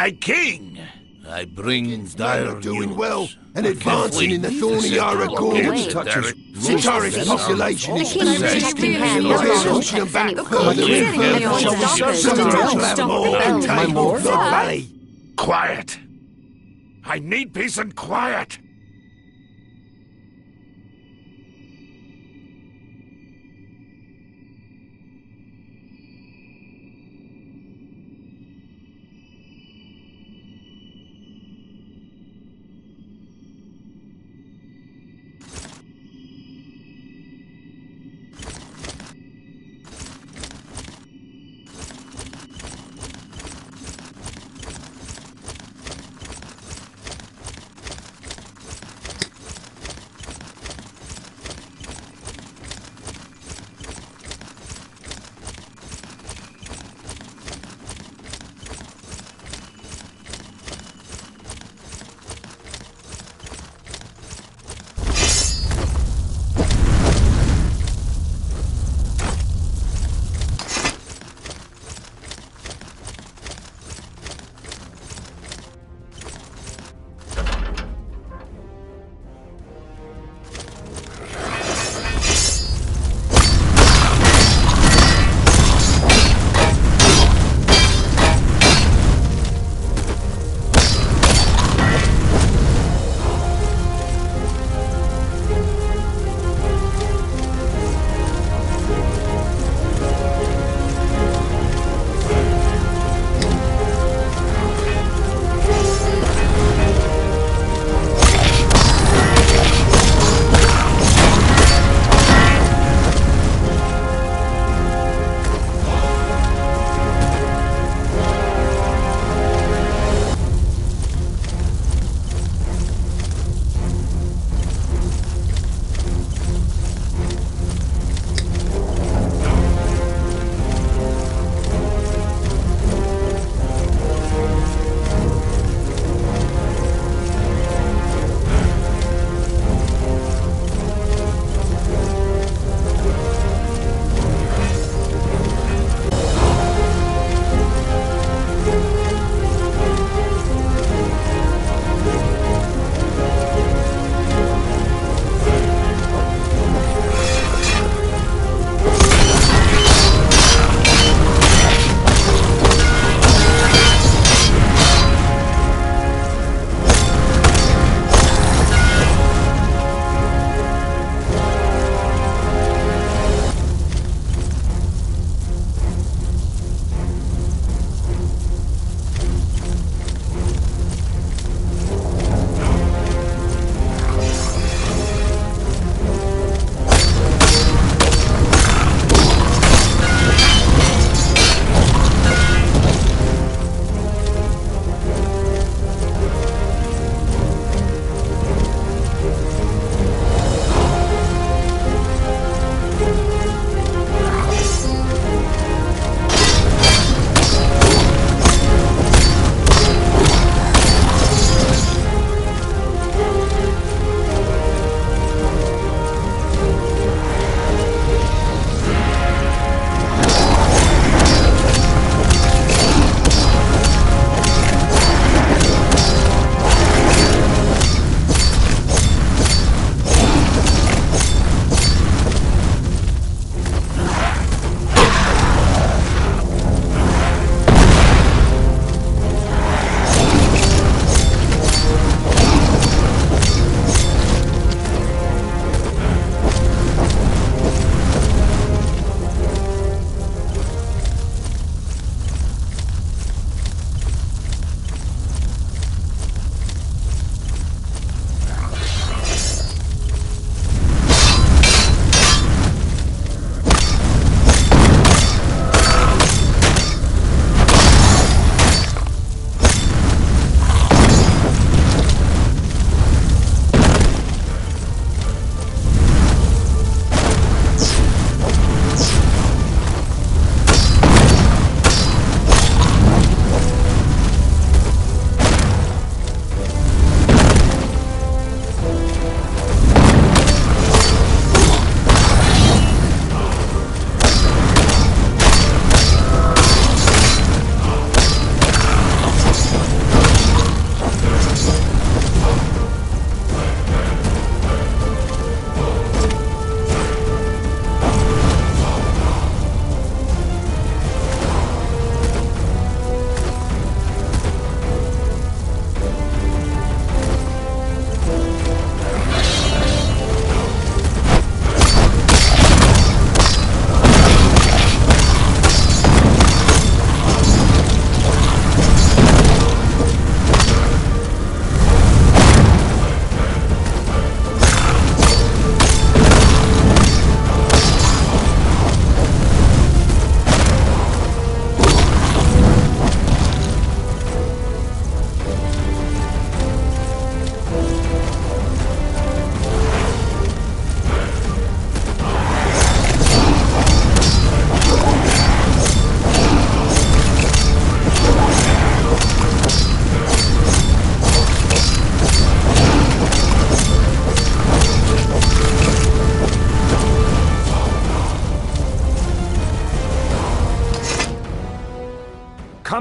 my king. I bring dire doing news. well and advancing in the thorny Aragorn. Centaurus population is persisting. Pushing them back further. Quiet. I need peace and quiet.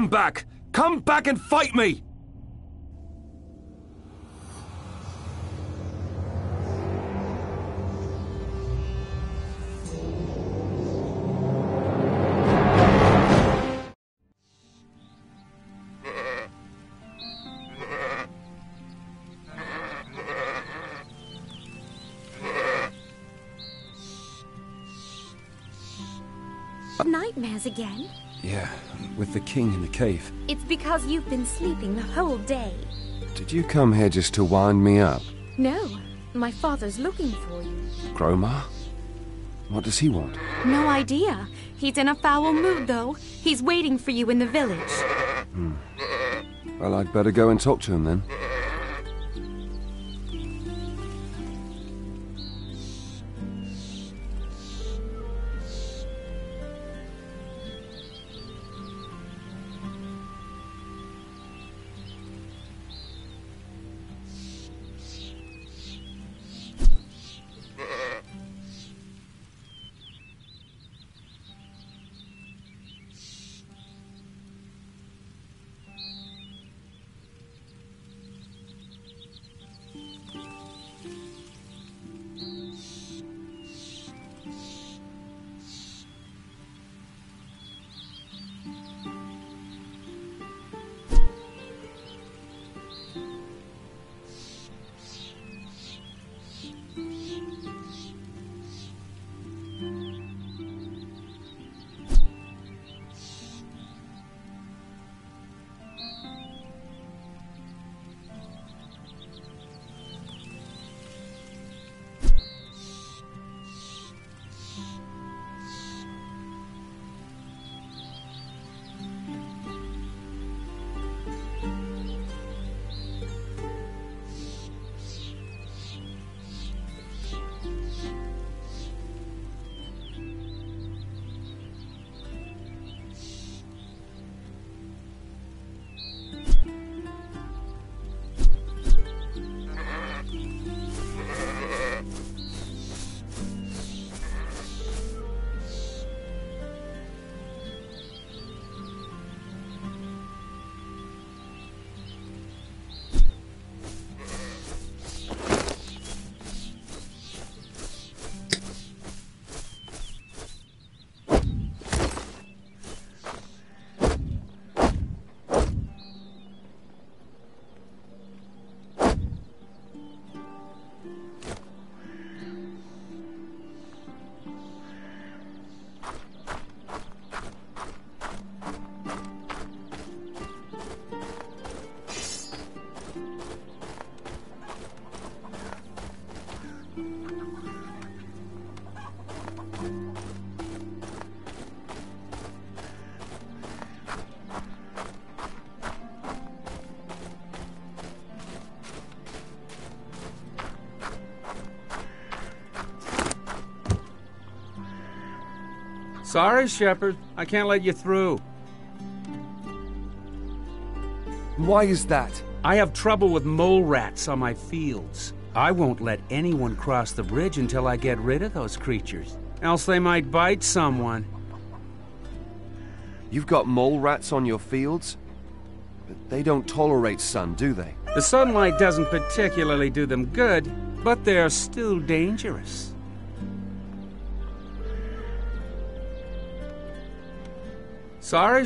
Come back! Come back and fight me! Nightmares again? Yeah, with the king in the cave. It's because you've been sleeping the whole day. Did you come here just to wind me up? No, my father's looking for you. Gromar? What does he want? No idea. He's in a foul mood, though. He's waiting for you in the village. Well, I'd better go and talk to him then. Sorry, Shepherd. I can't let you through. Why is that? I have trouble with mole rats on my fields. I won't let anyone cross the bridge until I get rid of those creatures. Else they might bite someone. You've got mole rats on your fields? But they don't tolerate sun, do they? The sunlight doesn't particularly do them good, but they're still dangerous. Sorry,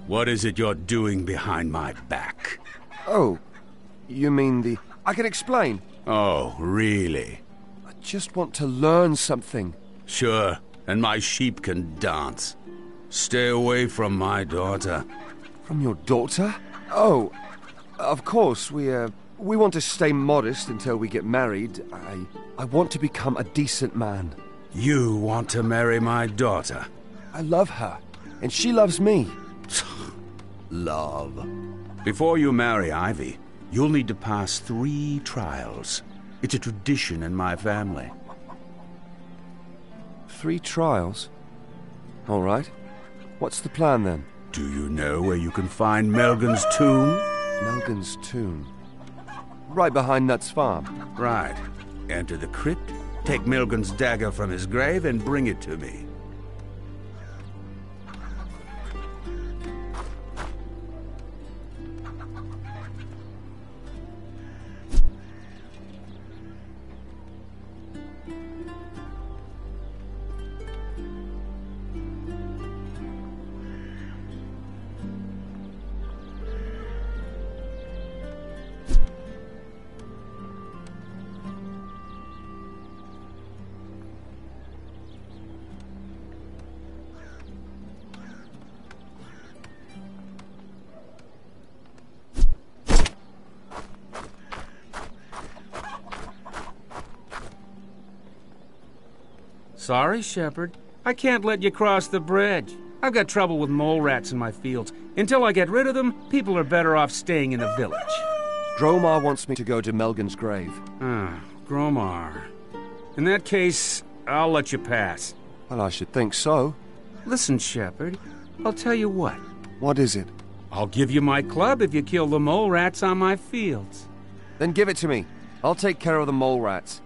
What is it you're doing behind my back? Oh, you mean the... I can explain. Oh, really? I just want to learn something. Sure, and my sheep can dance. Stay away from my daughter. From your daughter? Oh, of course, we want to stay modest until we get married. I want to become a decent man. You want to marry my daughter? I love her, and she loves me. Love. Before you marry Ivy, you'll need to pass 3 trials. It's a tradition in my family. 3 trials? All right. What's the plan, then? Do you know where you can find Melgan's tomb? Melgan's tomb? Right behind Nutt's farm. Right. Enter the crypt, take Melgan's dagger from his grave, and bring it to me. Sorry, Shepard. I can't let you cross the bridge. I've got trouble with mole rats in my fields. Until I get rid of them, people are better off staying in the village. Dromar wants me to go to Melgan's grave. Ah, Gromar. In that case, I'll let you pass. Well, I should think so. Listen, Shepard, I'll tell you what. What is it? I'll give you my club if you kill the mole rats on my fields. Then give it to me. I'll take care of the mole rats.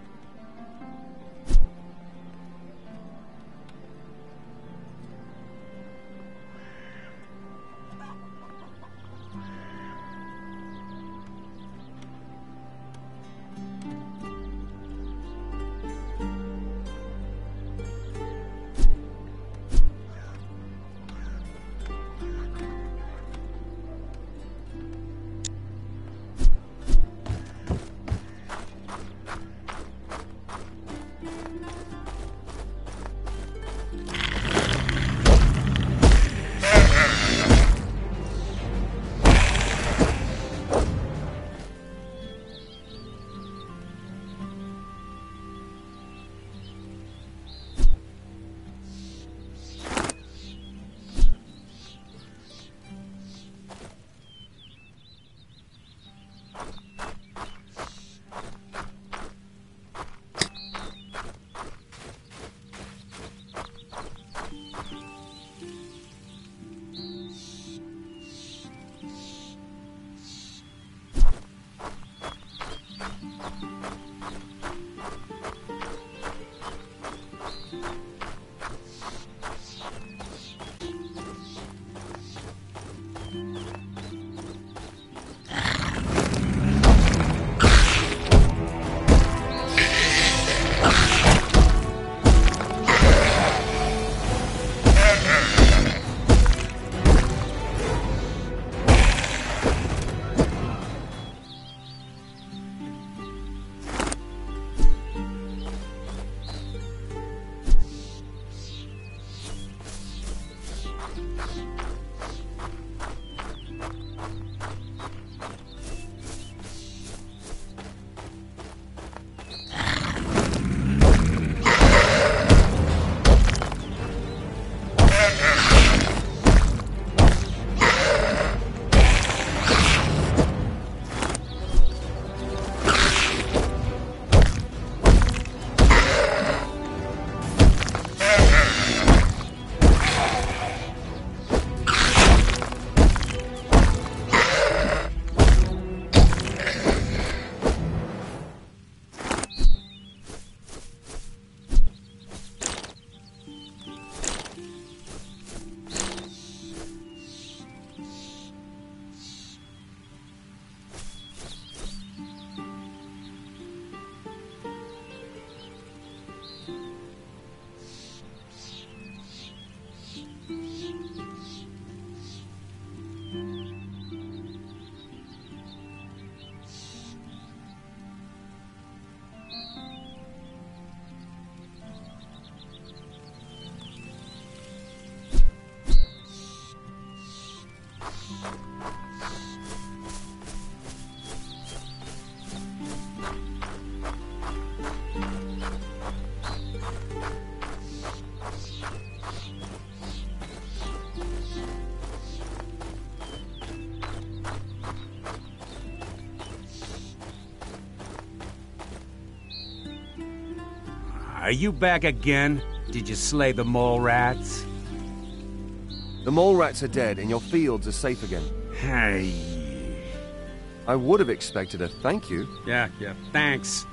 Are you back again? Did you slay the mole rats? The mole rats are dead and your fields are safe again. Hey. I would have expected a thank you. Yeah, thanks.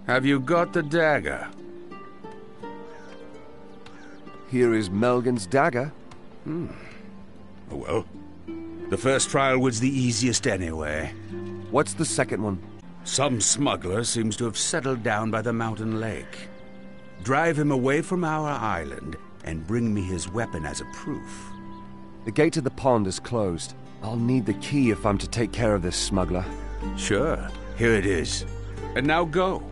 Have you got the dagger? Here is Melgan's dagger. Oh, well. The first trial was the easiest anyway. What's the second one? Some smuggler seems to have settled down by the mountain lake. Drive him away from our island and bring me his weapon as a proof. The gate to the pond is closed. I'll need the key if I'm to take care of this smuggler. Sure, here it is. And now go.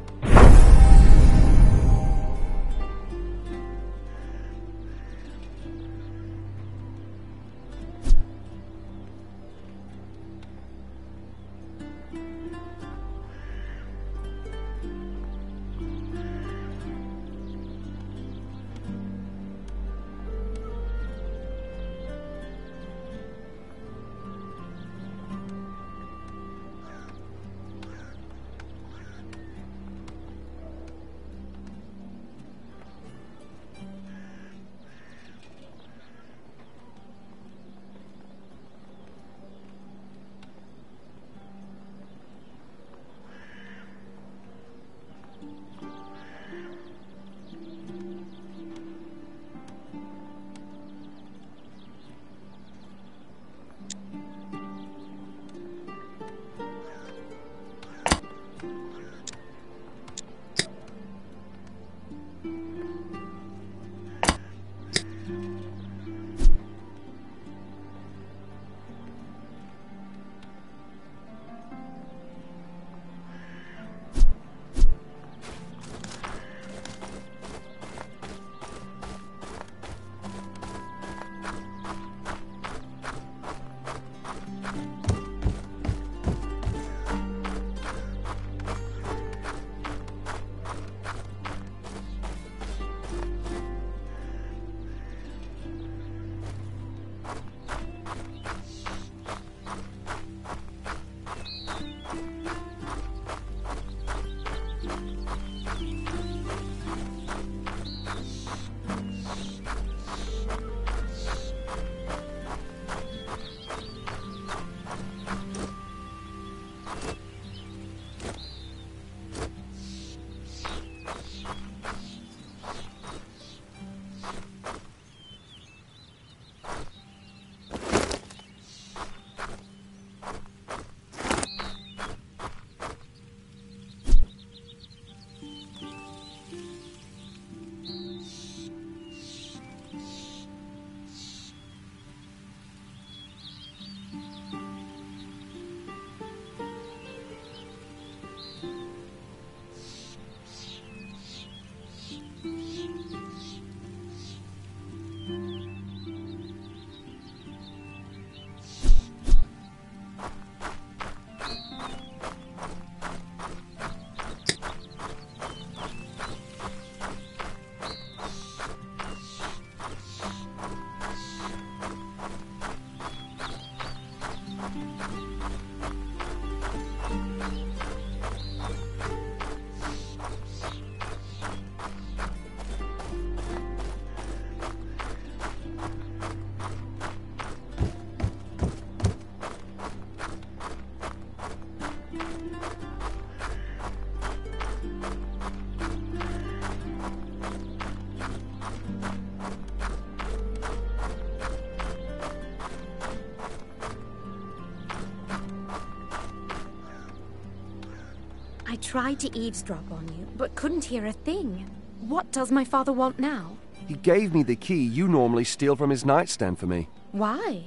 I tried to eavesdrop on you, but couldn't hear a thing. What does my father want now? He gave me the key you normally steal from his nightstand for me. Why?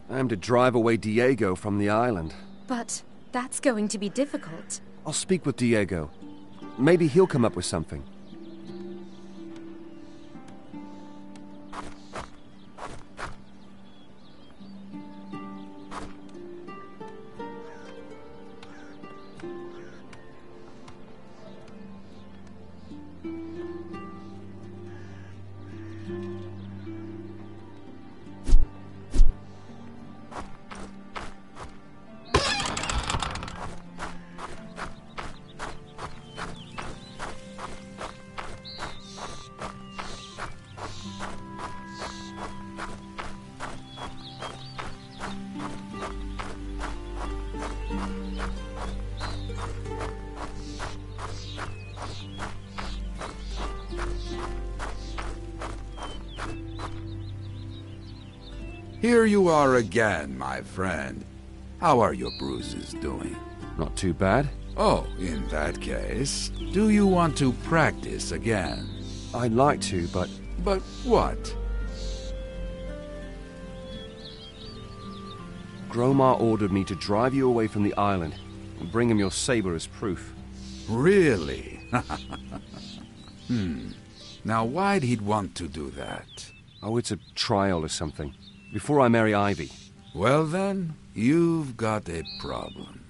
I'm to drive away Diego from the island. But that's going to be difficult. I'll speak with Diego. Maybe he'll come up with something. Here you are again, my friend. How are your bruises doing? Not too bad. Oh, in that case, do you want to practice again? I'd like to, but... But what? Gromar ordered me to drive you away from the island and bring him your saber as proof. Really? Now why'd he want to do that? Oh, it's a trial or something. Before I marry Ivy. Well then, you've got a problem.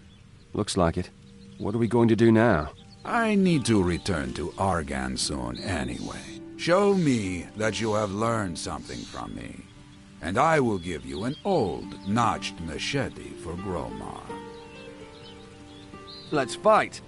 Looks like it. What are we going to do now? I need to return to Argan soon anyway. Show me that you have learned something from me, and I will give you an old, notched machete for Gromar. Let's fight!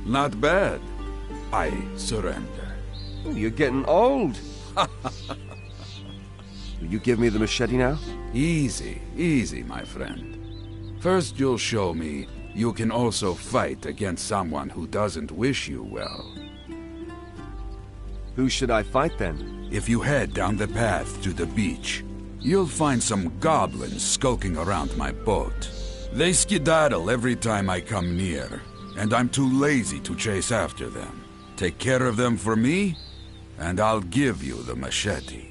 Not bad. I surrender. Oh, you're getting old. Will you give me the machete now? Easy, easy, my friend. First you'll show me you can also fight against someone who doesn't wish you well. Who should I fight then? If you head down the path to the beach, you'll find some goblins skulking around my boat. They skedaddle every time I come near, and I'm too lazy to chase after them. Take care of them for me, and I'll give you the machete.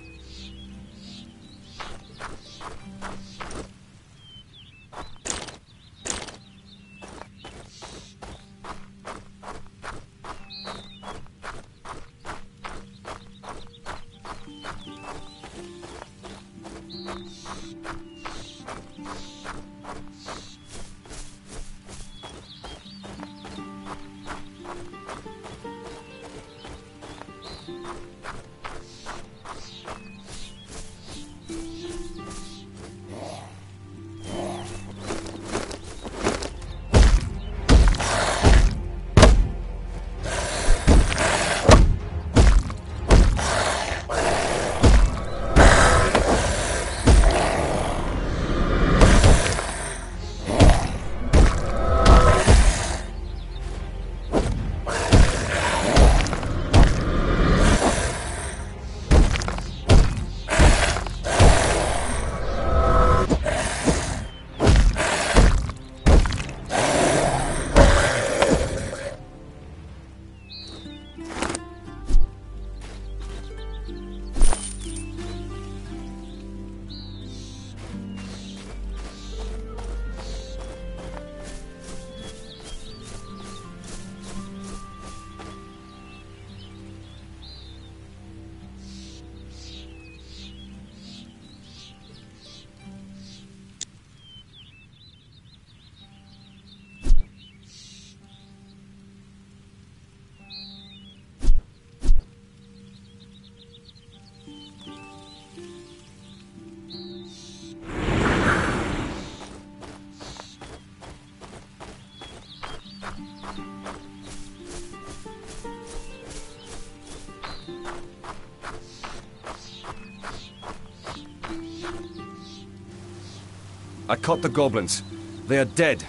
I caught the goblins. They are dead.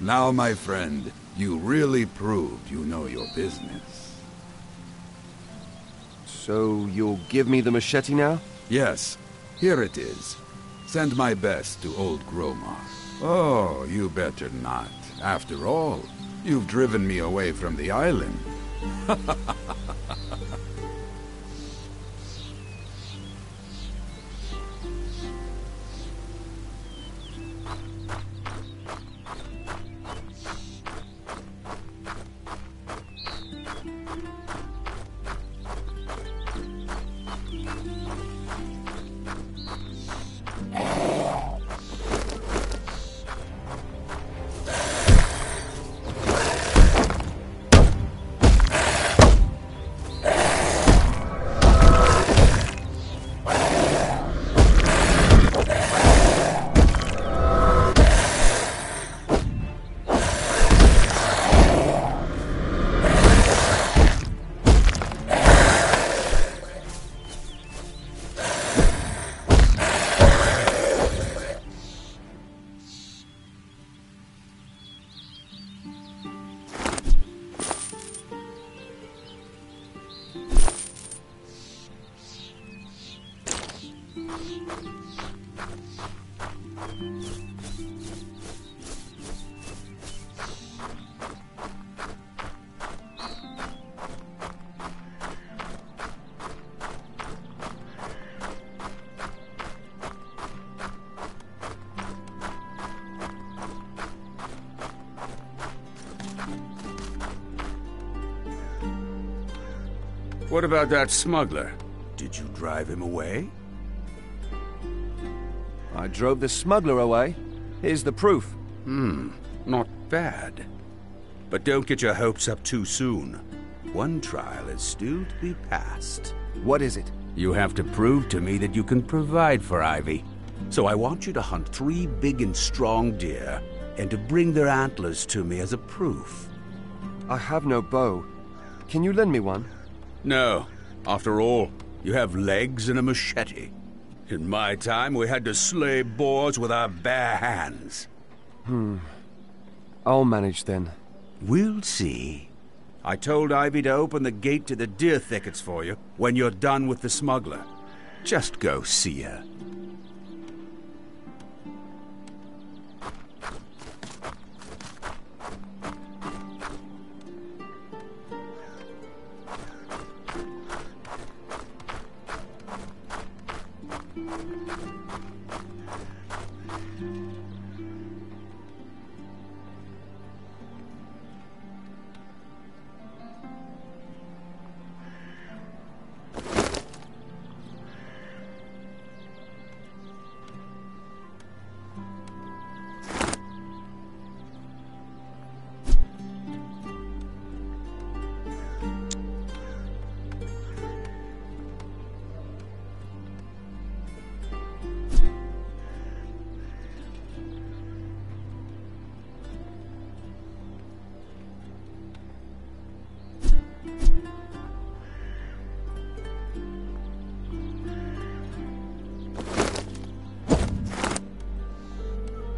Now, my friend, you really proved you know your business. So you'll give me the machete now? Yes, here it is. Send my best to old Gromar. Oh, you better not. After all, you've driven me away from the island. What about that smuggler? Did you drive him away? I drove the smuggler away. Here's the proof. Not bad. But don't get your hopes up too soon. One trial is still to be passed. What is it? You have to prove to me that you can provide for Ivy. So I want you to hunt 3 big and strong deer, and to bring their antlers to me as a proof. I have no bow. Can you lend me one? No. After all, you have legs and a machete. In my time, we had to slay boars with our bare hands. I'll manage then. We'll see. I told Ivy to open the gate to the deer thickets for you when you're done with the smuggler. Just go see her.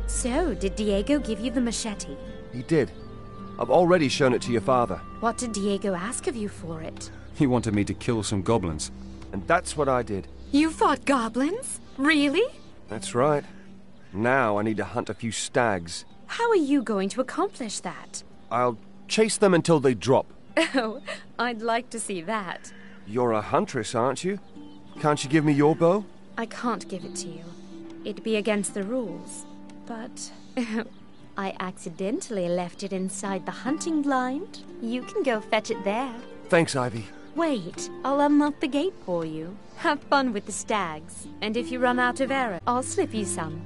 So, did Diego give you the machete? He did. I've already shown it to your father. What did Diego ask of you for it? He wanted me to kill some goblins. And that's what I did. You fought goblins? Really? That's right. Now I need to hunt a few stags. How are you going to accomplish that? I'll chase them until they drop. Oh, I'd like to see that. You're a huntress, aren't you? Can't you give me your bow? I can't give it to you. It'd be against the rules. But I accidentally left it inside the hunting blind. You can go fetch it there. Thanks, Ivy. Wait, I'll unlock the gate for you. Have fun with the stags. And if you run out of arrows, I'll slip you some.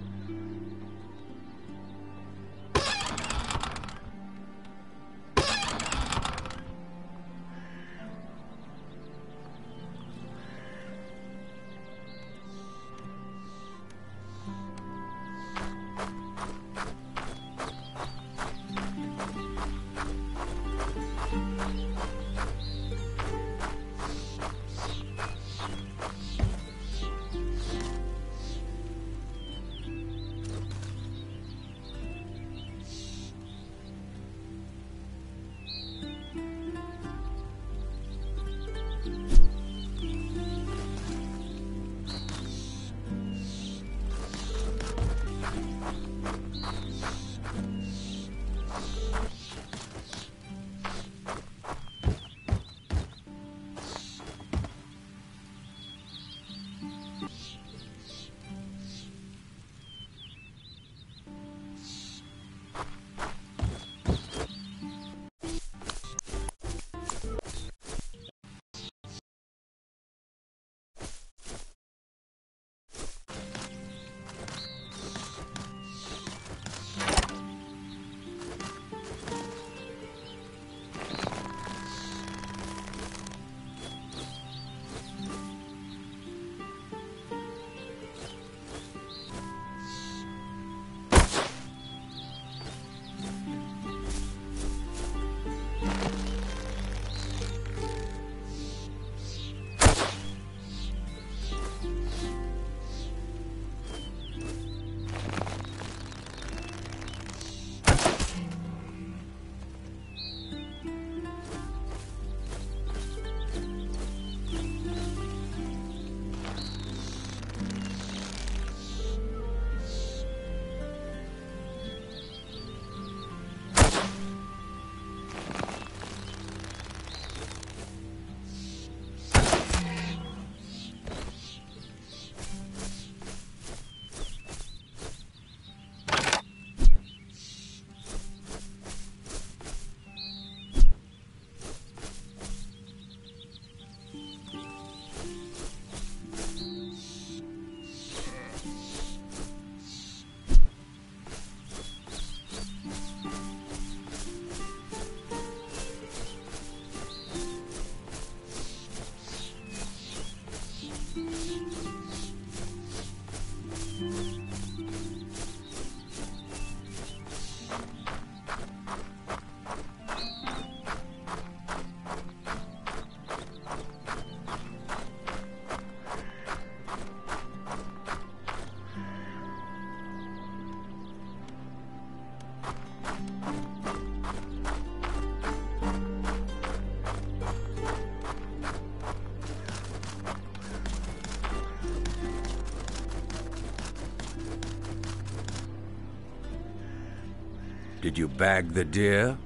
Did you bag the deer?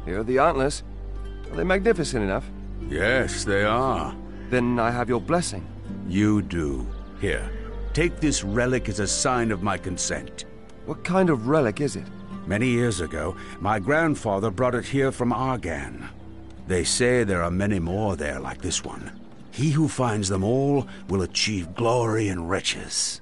Here are the antlers. Are they magnificent enough? Yes, they are. Then I have your blessing. You do. Here, take this relic as a sign of my consent. What kind of relic is it? Many years ago, my grandfather brought it here from Argan. They say there are many more there like this one. He who finds them all will achieve glory and riches.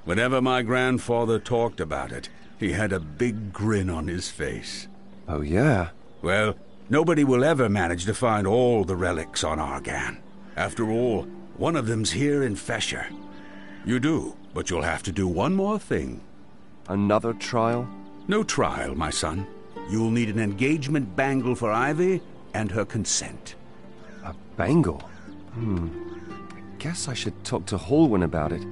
Whenever my grandfather talked about it, he had a big grin on his face. Oh, yeah? Well, nobody will ever manage to find all the relics on Argan. After all, one of them's here in Fesher. You do, but you'll have to do one more thing. Another trial? No trial, my son. You'll need an engagement bangle for Ivy and her consent. A bangle? I guess I should talk to Hallwyn about it.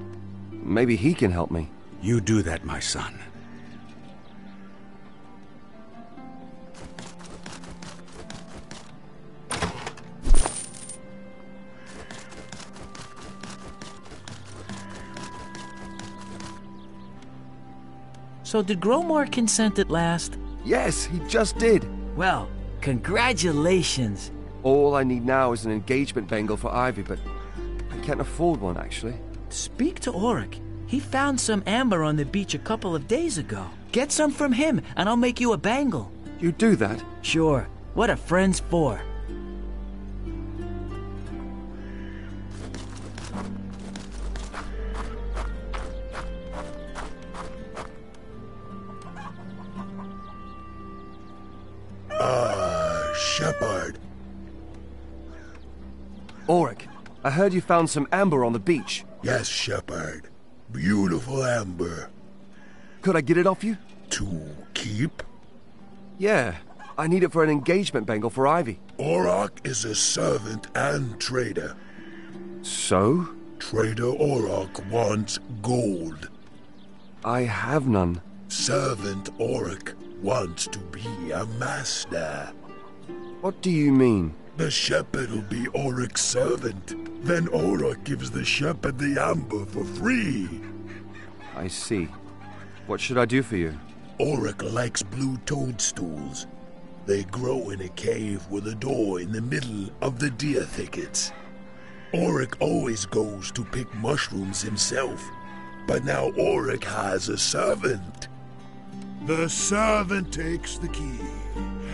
Maybe he can help me. You do that, my son. So did Gromor consent at last? Yes, he just did. Well, congratulations. All I need now is an engagement bangle for Ivy, but I can't afford one, actually. Speak to Auric. He found some amber on the beach a couple of days ago. Get some from him, and I'll make you a bangle. You do that? Sure. What are friends for? Shepard. Auric, I heard you found some amber on the beach. Yes, Shepard. Beautiful amber. Could I get it off you? To keep? Yeah, I need it for an engagement bangle for Ivy. Auroch is a servant and trader. So? Trader Auroch wants gold. I have none. Servant Auroch wants to be a master. What do you mean? The shepherd will be Auroch's servant. Then Auroch gives the shepherd the amber for free. I see. What should I do for you? Auroch likes blue toadstools. They grow in a cave with a door in the middle of the deer thickets. Auroch always goes to pick mushrooms himself, but now Auroch has a servant. The servant takes the key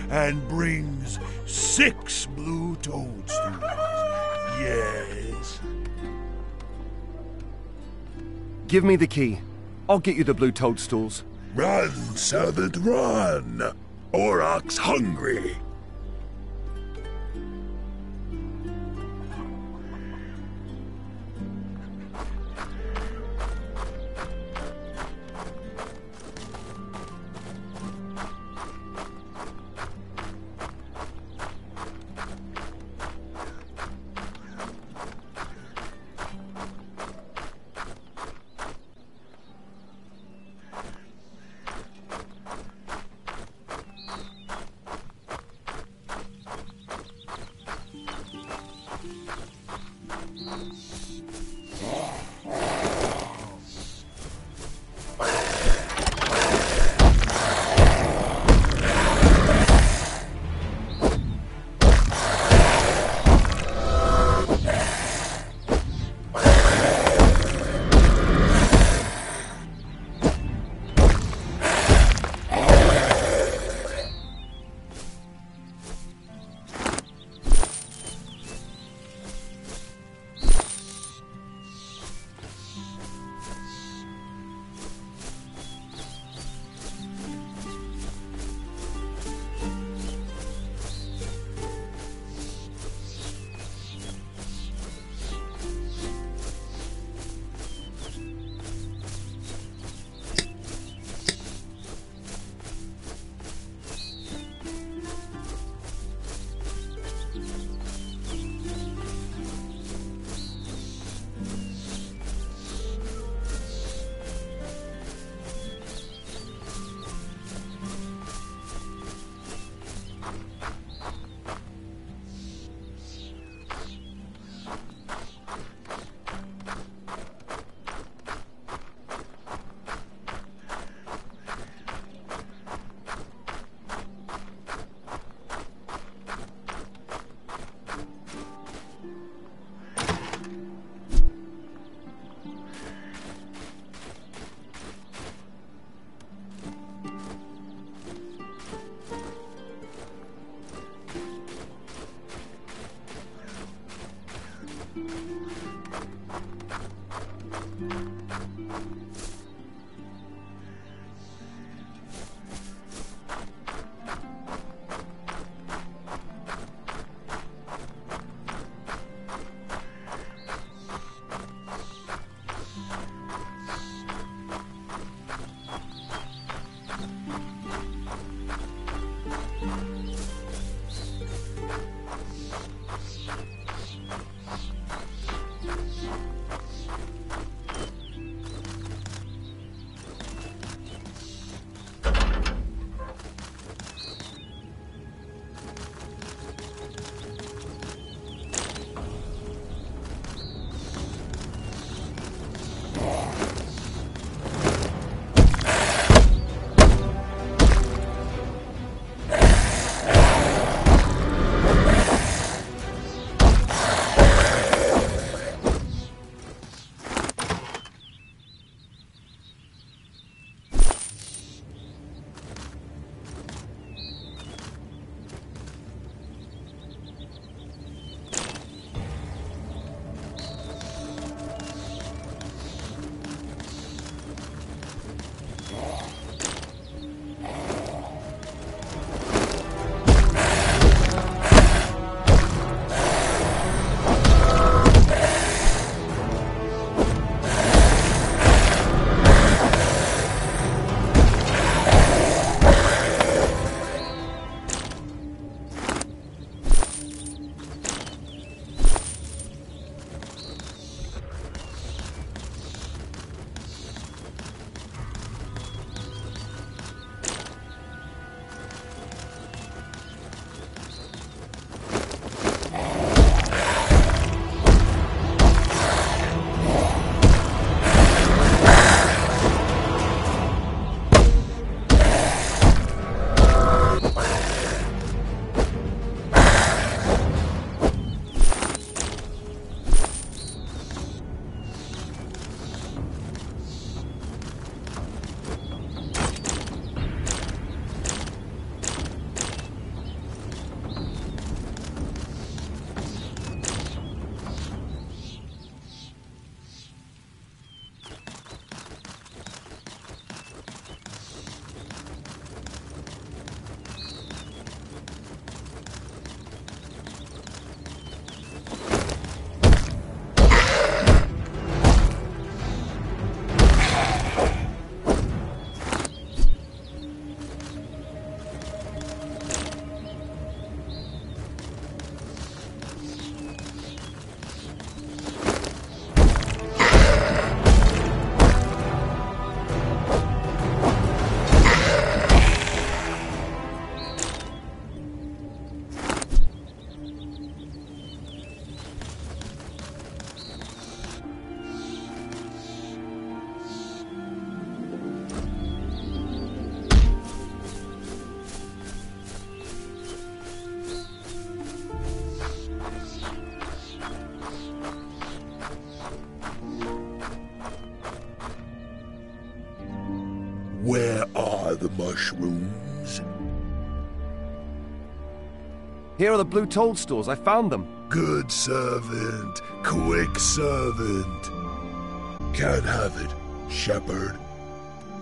and brings 6 blue toadstools. Yes. Give me the key. I'll get you the blue toadstools. Run, servant, run! Auroch's hungry. the mushrooms? Here are the blue toadstools. I found them. Good servant, quick servant. Can't have it, shepherd.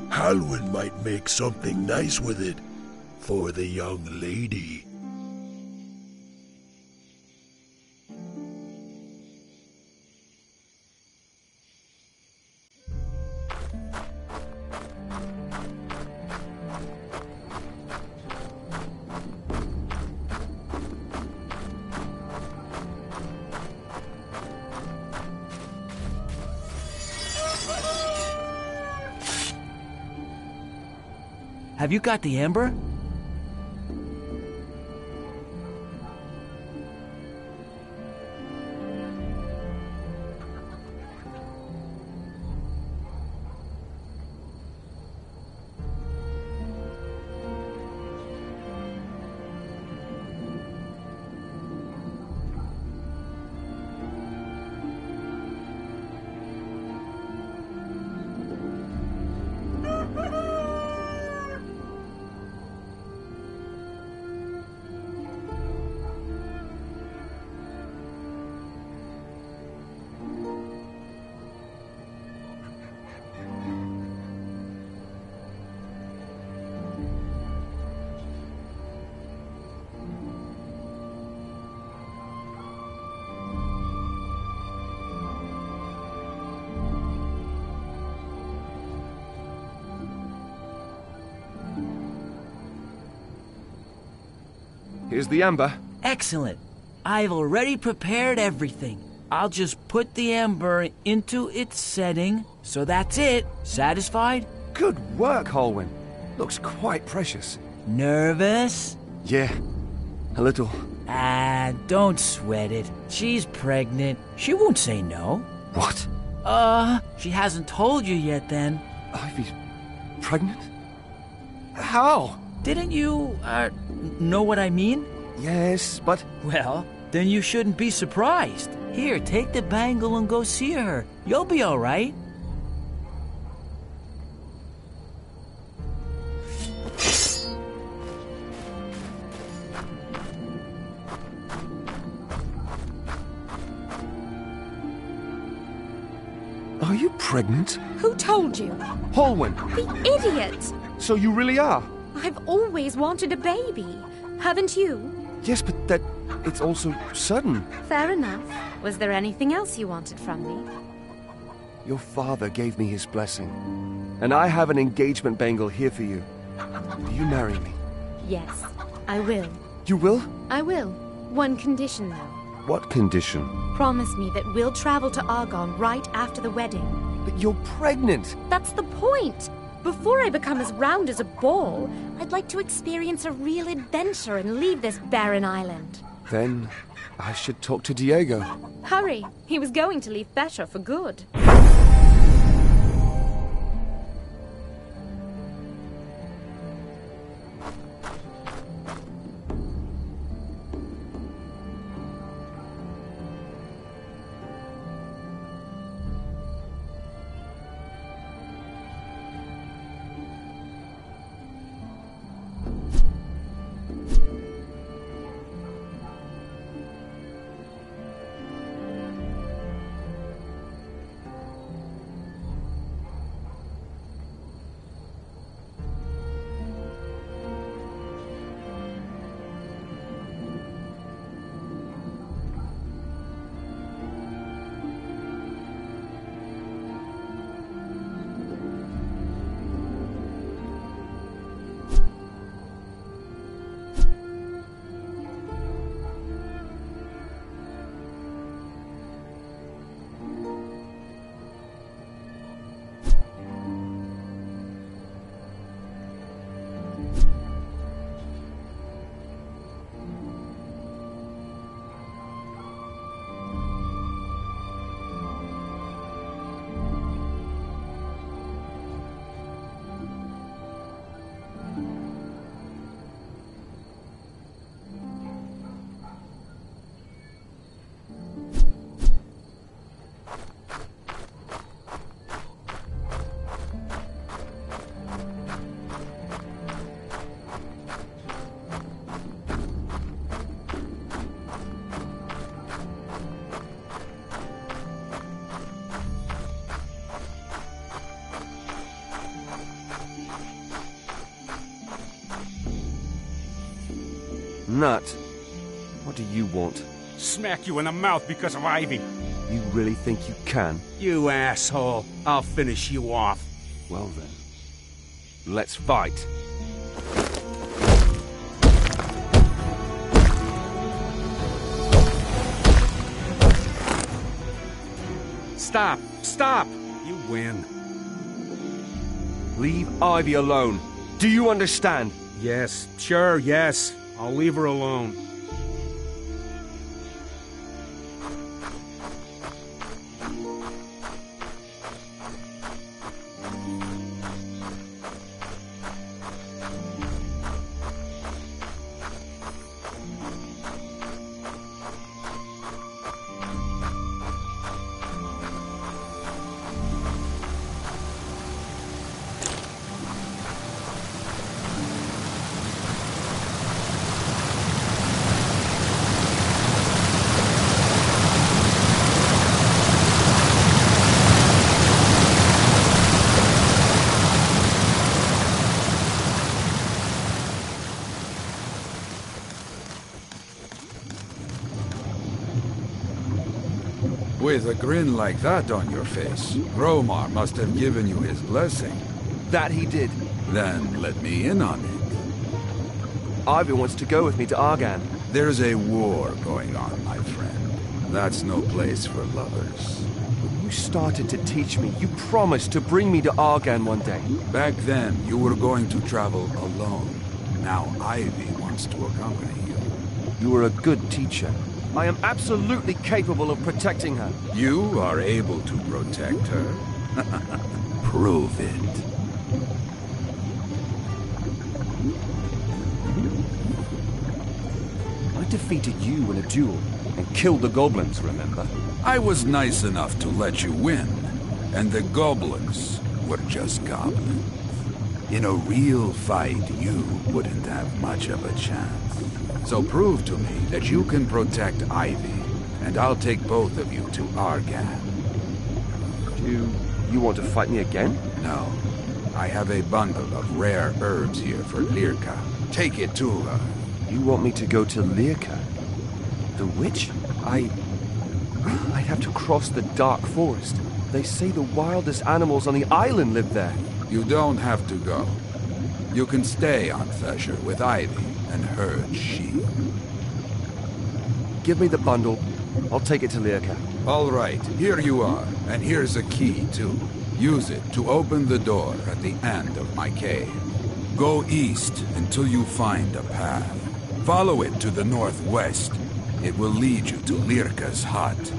Halwyn might make something nice with it for the young lady. Have you got the amber? Here's the amber. Excellent. I've already prepared everything. I'll just put the amber into its setting. So that's it. Satisfied? Good work, Halwyn. Looks quite precious. Nervous? Yeah, a little. Ah, don't sweat it. She's pregnant. She won't say no. What? She hasn't told you yet then. Ivy's pregnant? How? Didn't you, know what I mean? Yes, but... Well, then you shouldn't be surprised. Here, take the bangle and go see her. You'll be all right. Are you pregnant? Who told you? Halwyn! The idiot! So you really are? I've always wanted a baby. Haven't you? Yes, but that... it's also sudden. Fair enough. Was there anything else you wanted from me? Your father gave me his blessing. And I have an engagement bangle here for you. Do you marry me? Yes, I will. You will? I will. One condition, though. What condition? Promise me that we'll travel to Argon right after the wedding. But you're pregnant! That's the point! Before I become as round as a ball, I'd like to experience a real adventure and leave this barren island. Then I should talk to Diego. Hurry! He was going to leave Fesha for good. Nut, what do you want? Smack you in the mouth because of Ivy. You really think you can? You asshole. I'll finish you off. Well then, let's fight. Stop! Stop! You win. Leave Ivy alone. Do you understand? Yes, sure, yes. I'll leave her alone. With a grin like that on your face, Romar must have given you his blessing. That he did. Then let me in on it. Ivy wants to go with me to Argan. There's a war going on, my friend. That's no place for lovers. When you started to teach me, you promised to bring me to Argan one day. Back then, you were going to travel alone. Now Ivy wants to accompany you. You were a good teacher. I am absolutely capable of protecting her. You are able to protect her? Prove it. I defeated you in a duel and killed the goblins, remember? I was nice enough to let you win, and the goblins were just goblins. In a real fight, you wouldn't have much of a chance. So prove to me that you can protect Ivy, and I'll take both of you to Argan. Do you want to fight me again? No. I have a bundle of rare herbs here for Lirka. Take it to her. You want me to go to Lirka? The witch? I'd have to cross the dark forest. They say the wildest animals on the island live there. You don't have to go. You can stay on Thesher with Ivy and herd sheep. Give me the bundle. I'll take it to Lirka. All right, here you are, and here's a key, too. Use it to open the door at the end of my cave. Go east until you find a path. Follow it to the northwest. It will lead you to Lirka's hut.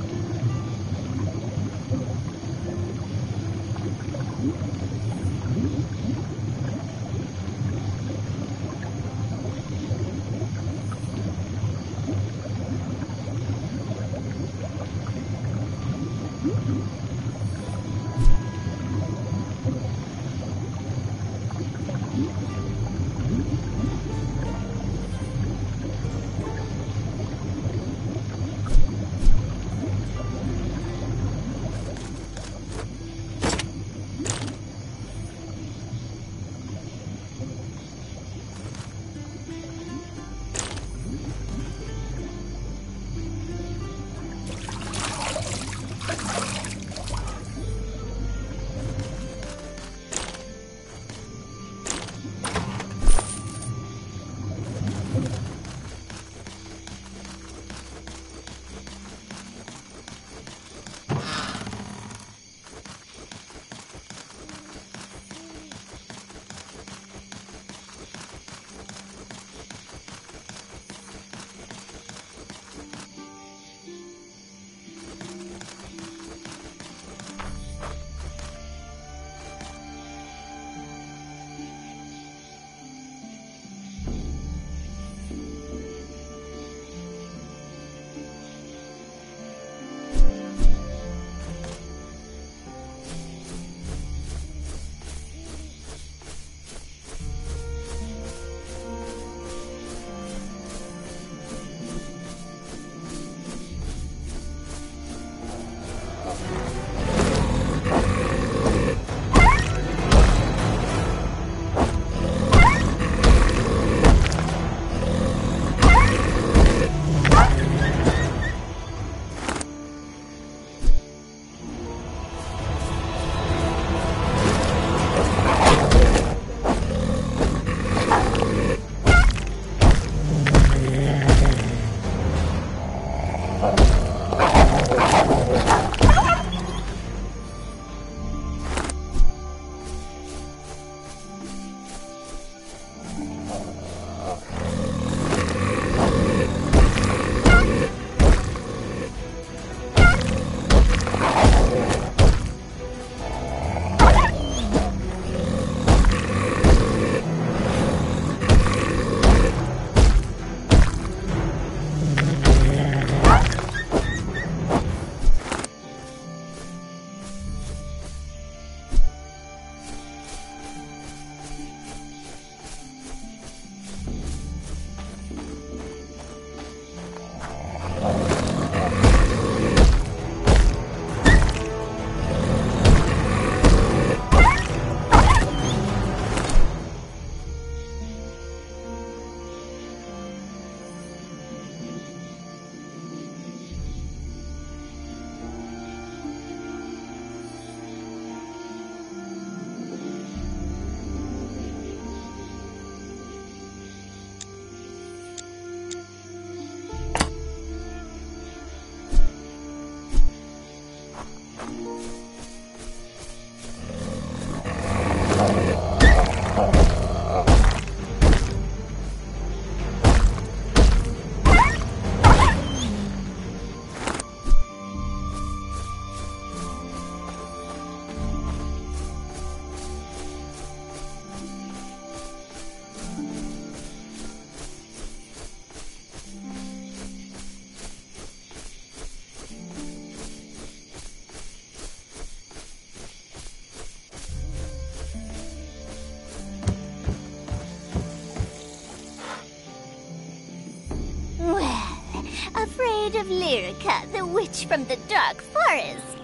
Afraid of Lyrica, the witch from the dark forest?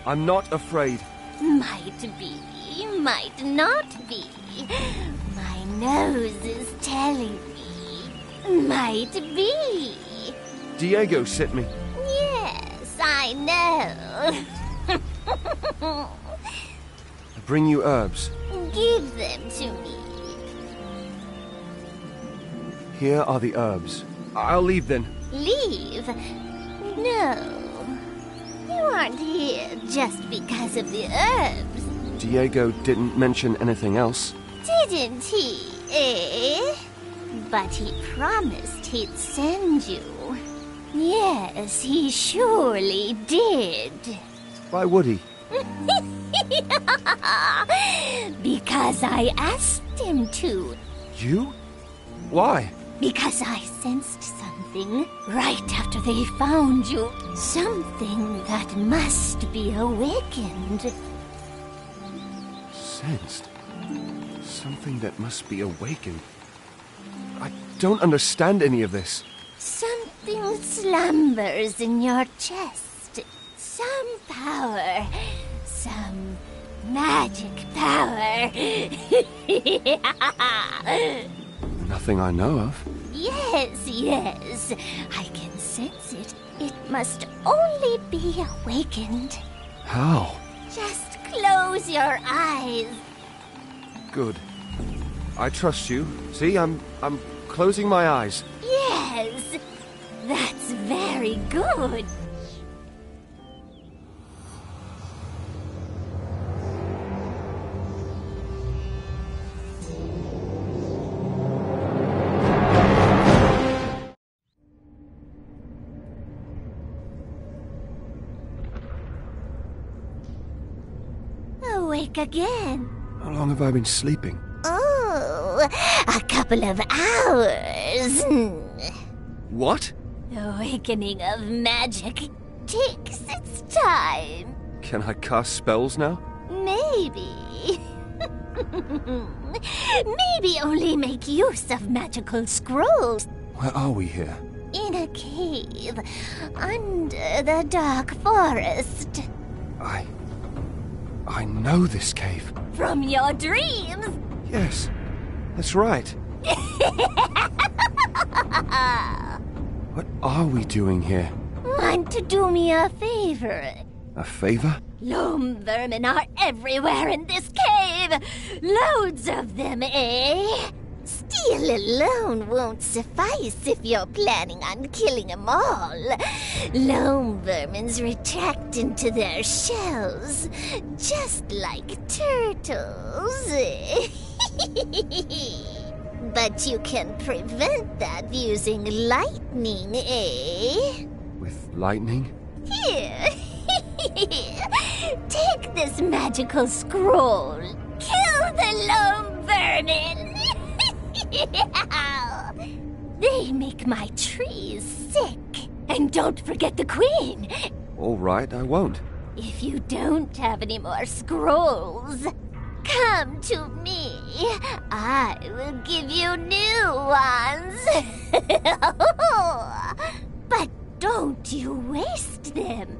I'm not afraid. Might be, might not be. My nose is telling me. Might be. Diego sent me. Yes, I know. I bring you herbs. Give them to me. Here are the herbs. I'll leave then. Leave? No. You aren't here just because of the herbs. Diego didn't mention anything else. Didn't he, eh? But he promised he'd send you. Yes, he surely did. Why would he? Because I asked him to. You? Why? Because I sensed something right after they found you. Something that must be awakened. Sensed? Something that must be awakened. I don't understand any of this. Something slumbers in your chest. Some power. Some magic power. Nothing I know of. Yes, yes. I can sense it. It must only be awakened. How? Just close your eyes. Good. I trust you. See, I'm closing my eyes. Yes. That's very good. Awake again. How long have I been sleeping? Oh, a couple of hours. What? The awakening of magic takes its time. Can I cast spells now? Maybe. Maybe only make use of magical scrolls. Where are we here? In a cave under the dark forest. I know this cave. From your dreams. Yes, that's right. What are we doing here? Want to do me a favor? A favor? Loam vermin are everywhere in this cave. Loads of them, eh? Steel alone won't suffice if you're planning on killing them all. Loam vermins retract into their shells, just like turtles. But you can prevent that using lightning, eh? With lightning? Here. Take this magical scroll. Kill the loam vermin. They make my trees sick. And don't forget the queen. All right, I won't. If you don't have any more scrolls, come to me. I will give you new ones. But don't you waste them.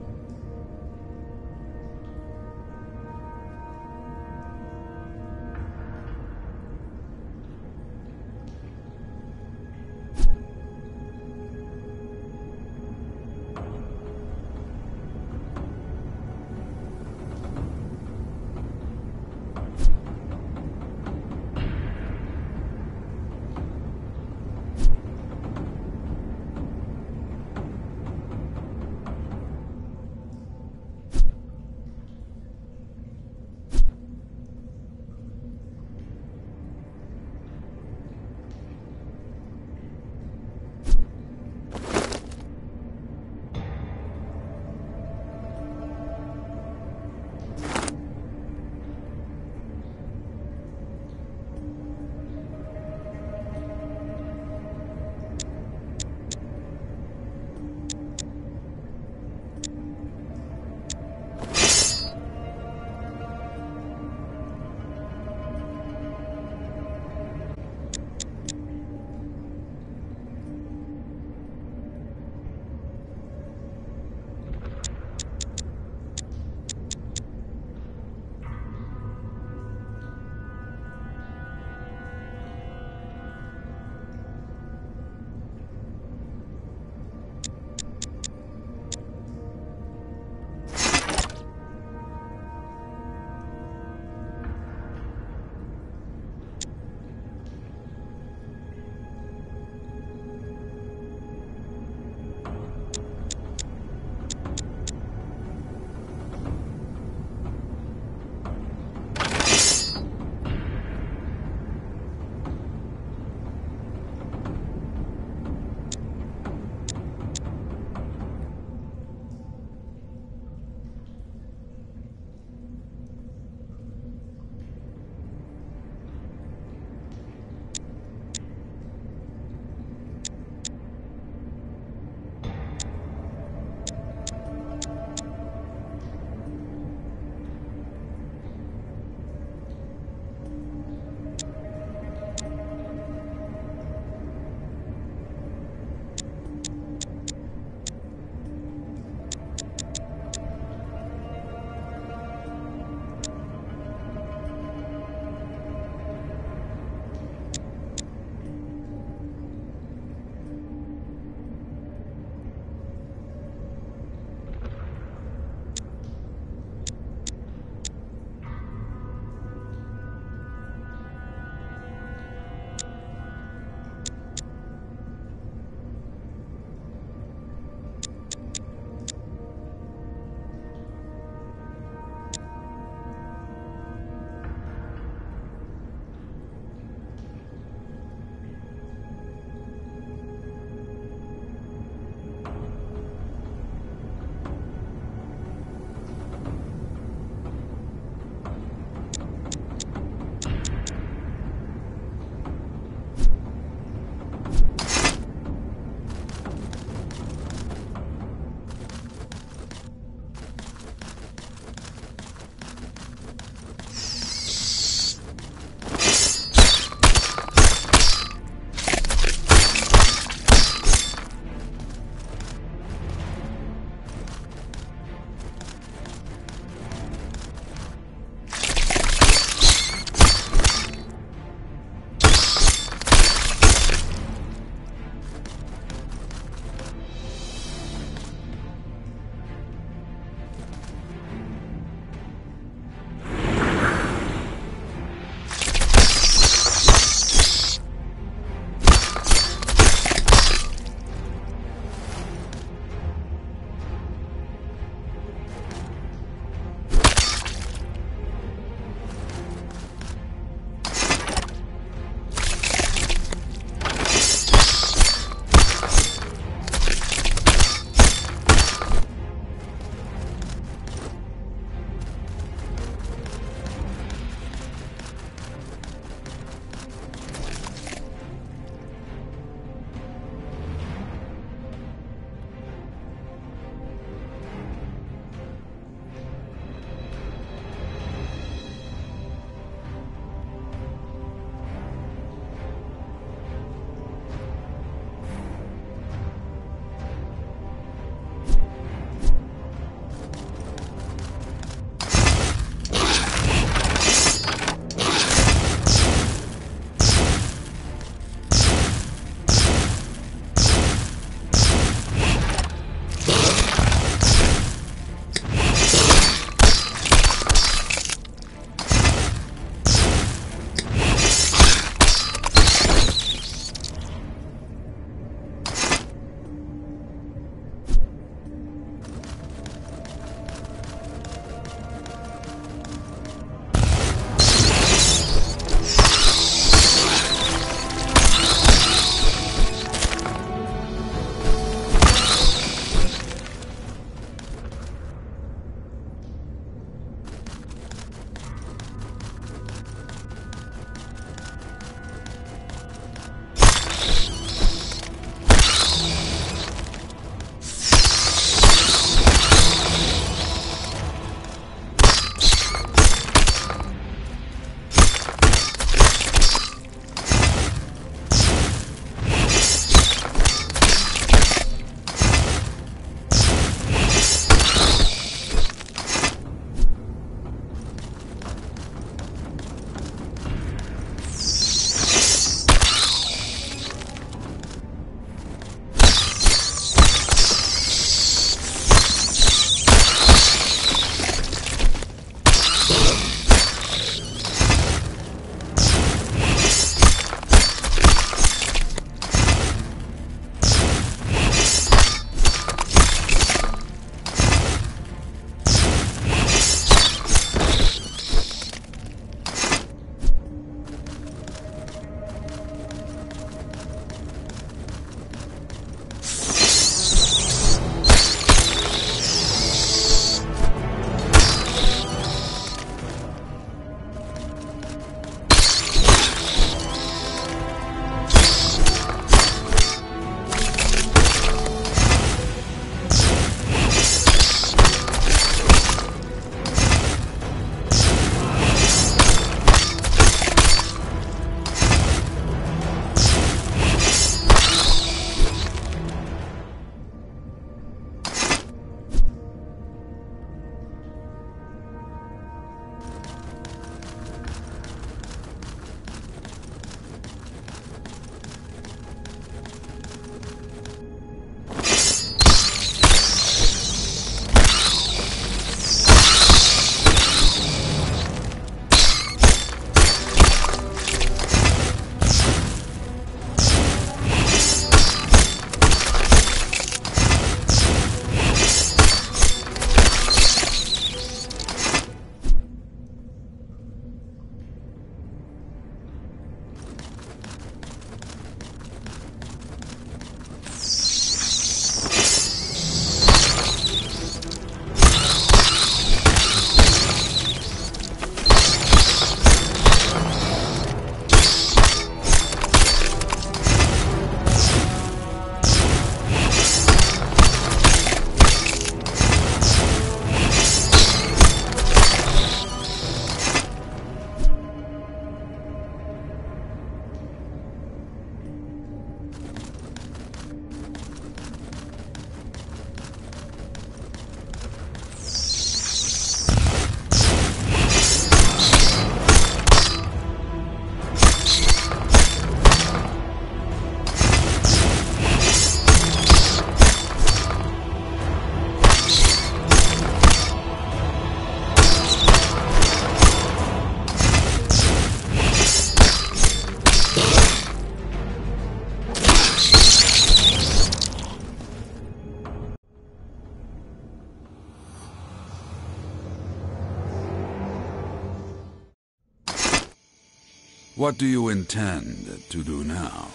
What do you intend to do now?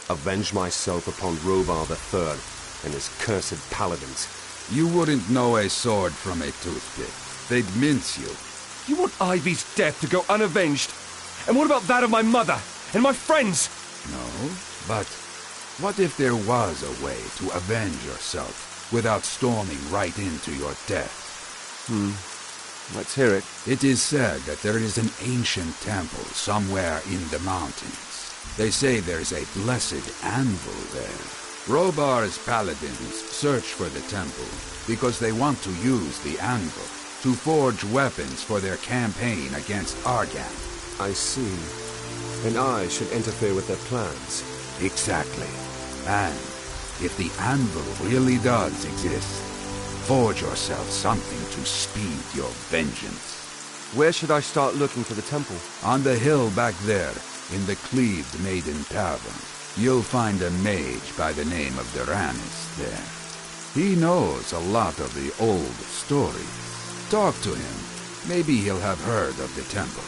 Avenge myself upon Robar III and his cursed paladins. You wouldn't know a sword from a toothpick. They'd mince you. You want Ivy's death to go unavenged? And what about that of my mother and my friends? No, but what if there was a way to avenge yourself without storming right into your death? Let's hear it. It is said that there is an ancient temple somewhere in the mountains. They say there's a blessed anvil there. Robar's paladins search for the temple because they want to use the anvil to forge weapons for their campaign against Argan. I see. And I should interfere with their plans. Exactly. And if the anvil really does exist, forge yourself something to speed your vengeance. Where should I start looking for the temple? On the hill back there, in the Cleaved Maiden Tavern, you'll find a mage by the name of Duranis there. He knows a lot of the old stories. Talk to him. Maybe he'll have heard of the temple.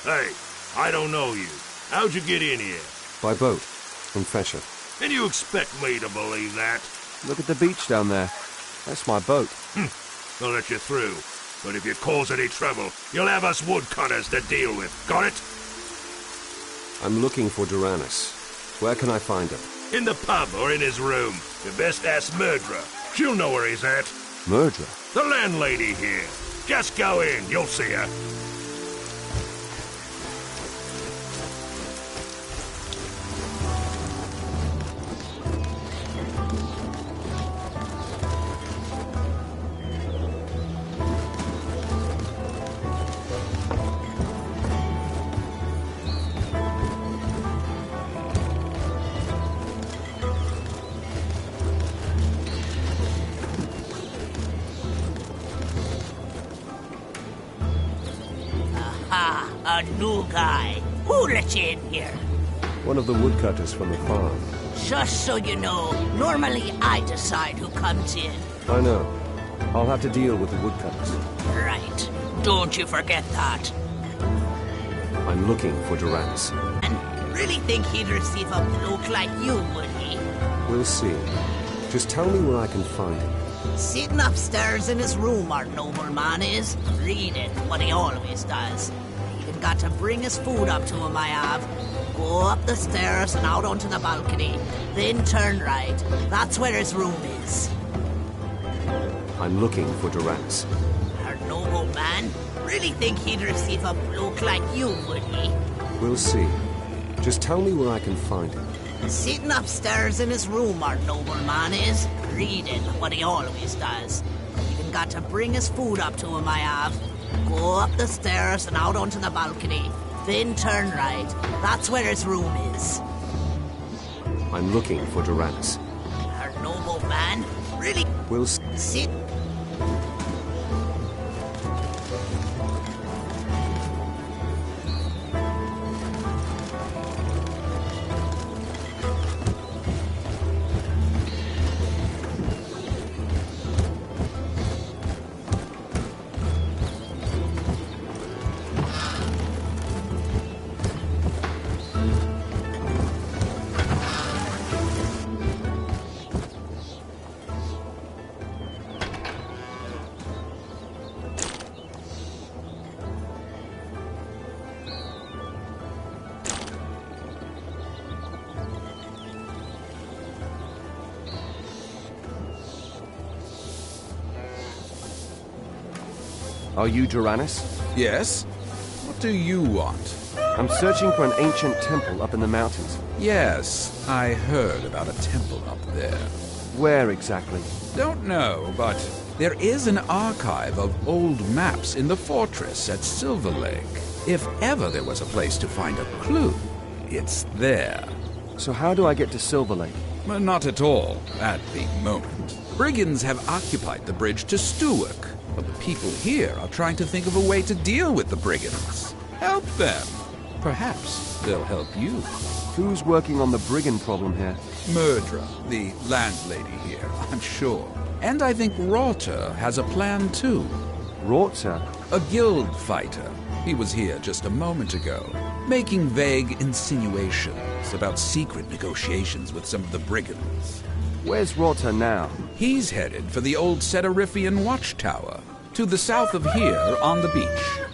Hey, I don't know you. How'd you get in here? By boat, from Fesher. And you expect me to believe that? Look at the beach down there. That's my boat. I'll let you through. But if you cause any trouble, you'll have us woodcutters to deal with. Got it? I'm looking for Duranis. Where can I find him? In the pub or in his room. You best ask Murdra. She'll know where he's at. Murdra? The landlady here. Just go in, you'll see her. Ha, a new guy. Who let you in here? One of the woodcutters from the farm. Just so you know, normally I decide who comes in. I know. I'll have to deal with the woodcutters. Right. Don't you forget that. I'm looking for Durrance. And really think he'd receive a bloke like you, would he? We'll see. Just tell me where I can find him. Sitting upstairs in his room, our nobleman is, reading what he always does. Even got to bring his food up to him, I have. Go up the stairs and out onto the balcony, then turn right. That's where his room is. I'm looking for Durrance. Our nobleman? Really think he'd receive a bloke like you, would he? We'll see. Just tell me where I can find him. Sitting upstairs in his room, our nobleman is, reading what he always does. Even got to bring his food up to him, I have. Go up the stairs and out onto the balcony, then turn right. That's where his room is. I'm looking for Durrance. Our nobleman? Really? We'll sit. Are you Durrance? Yes? What do you want? I'm searching for an ancient temple up in the mountains. Yes, I heard about a temple up there. Where exactly? Don't know, but there is an archive of old maps in the fortress at Silver Lake. If ever there was a place to find a clue, it's there. So how do I get to Silver Lake? Not at all, at the moment. Brigands have occupied the bridge to Stewart, but the people here are trying to think of a way to deal with the brigands. Help them. Perhaps they'll help you. Who's working on the brigand problem here? Murdra, the landlady here, I'm sure. And I think Rorter has a plan too. Rorter? A guild fighter. He was here just a moment ago, making vague insinuations about secret negotiations with some of the brigands. Where's Rorter now? He's headed for the old Setarifian watchtower, to the south of here on the beach.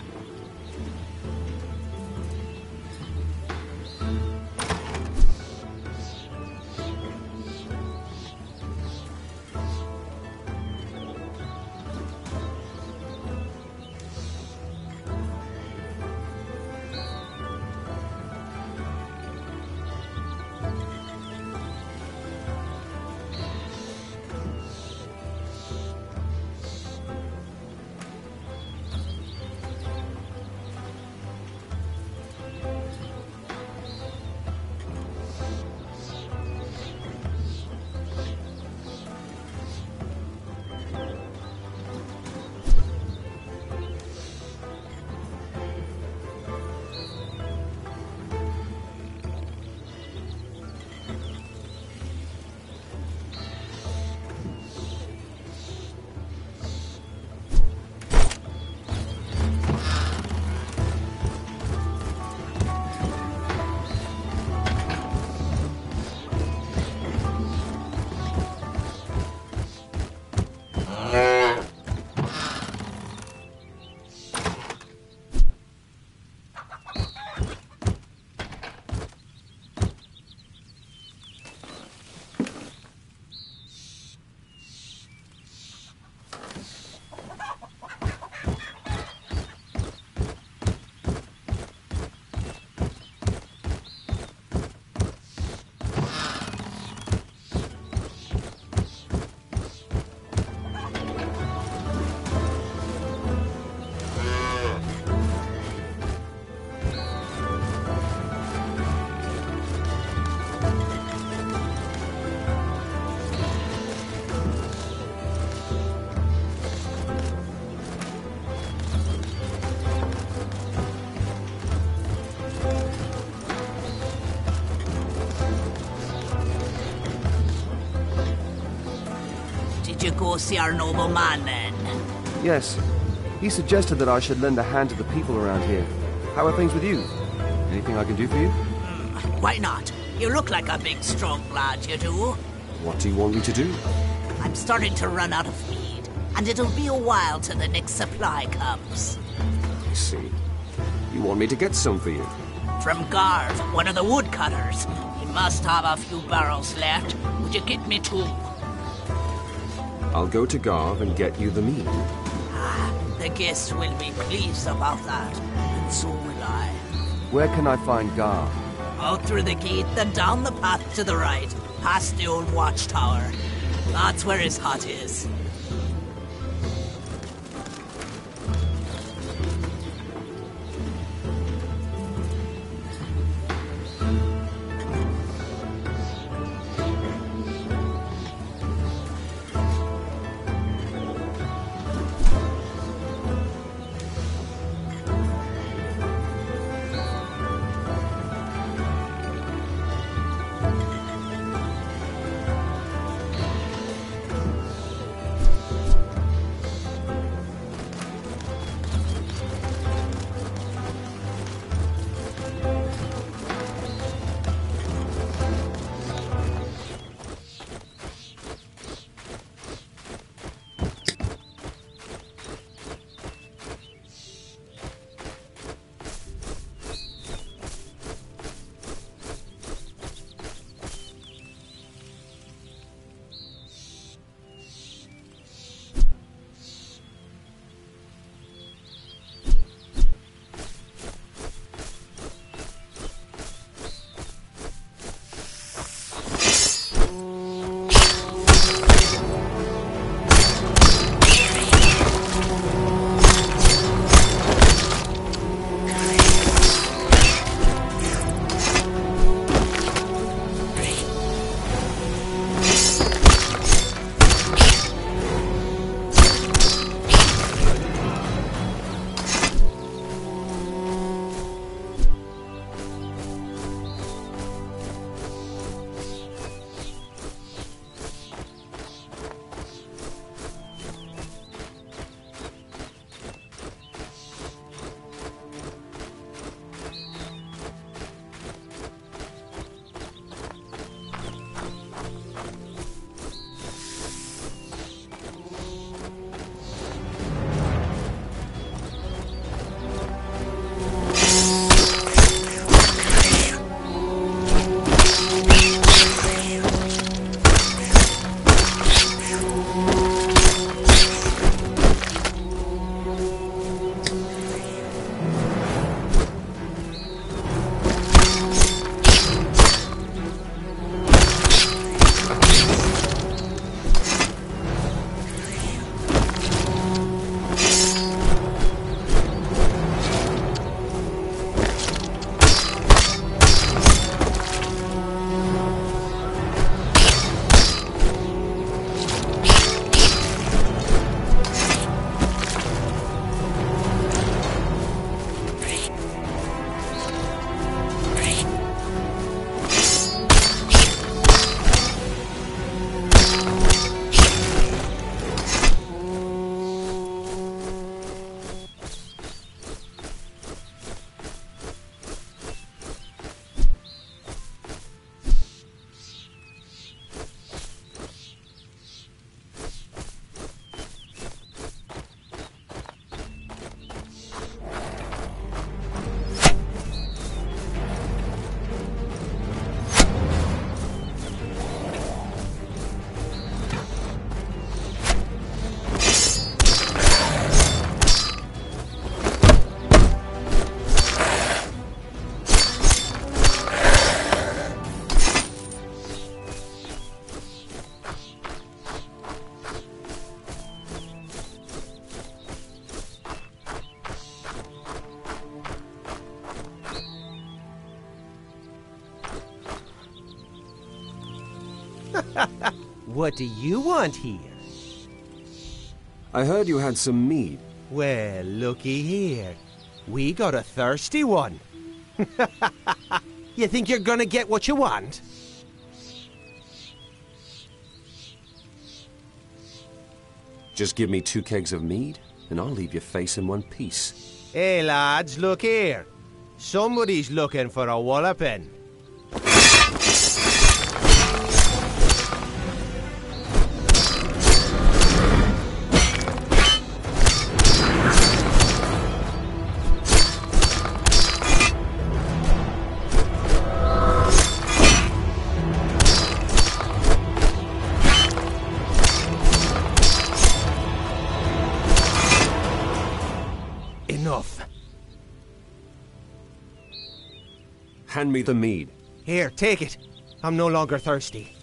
go see our noble man, then? Yes. He suggested that I should lend a hand to the people around here. How are things with you? Anything I can do for you? Why not? You look like a big, strong lad, you do. What do you want me to do? I'm starting to run out of feed, and it'll be a while till the next supply comes. I see. You want me to get some for you? From Garv, one of the woodcutters. He must have a few barrels left. Would you get me two? I'll go to Garv and get you the meat. The guests will be pleased about that, and so will I. Where can I find Garv? Out through the gate, then down the path to the right, past the old watchtower. That's where his hut is. What do you want here? I heard you had some mead. Well, looky here. We got a thirsty one. You think you're gonna get what you want? Just give me 2 kegs of mead, and I'll leave your face in one piece. Hey, lads, look here. Somebody's looking for a walloping. Enough. Hand me the mead. Here, take it. I'm no longer thirsty.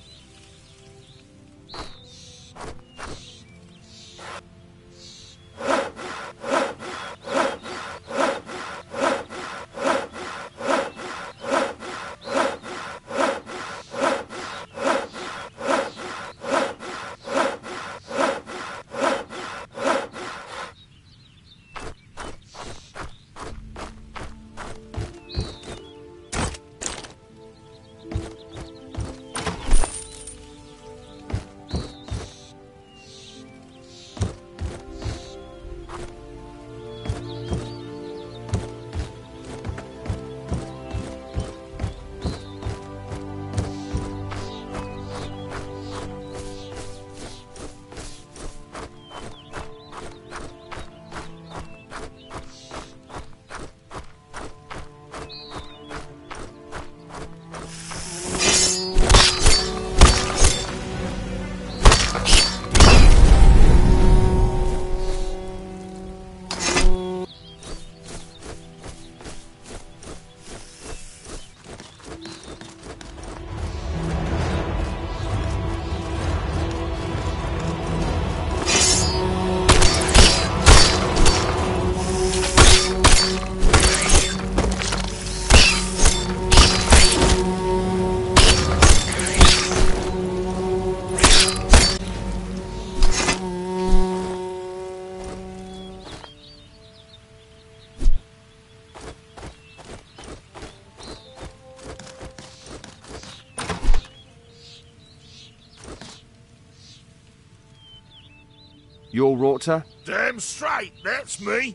You're Rorta? Damn straight, that's me.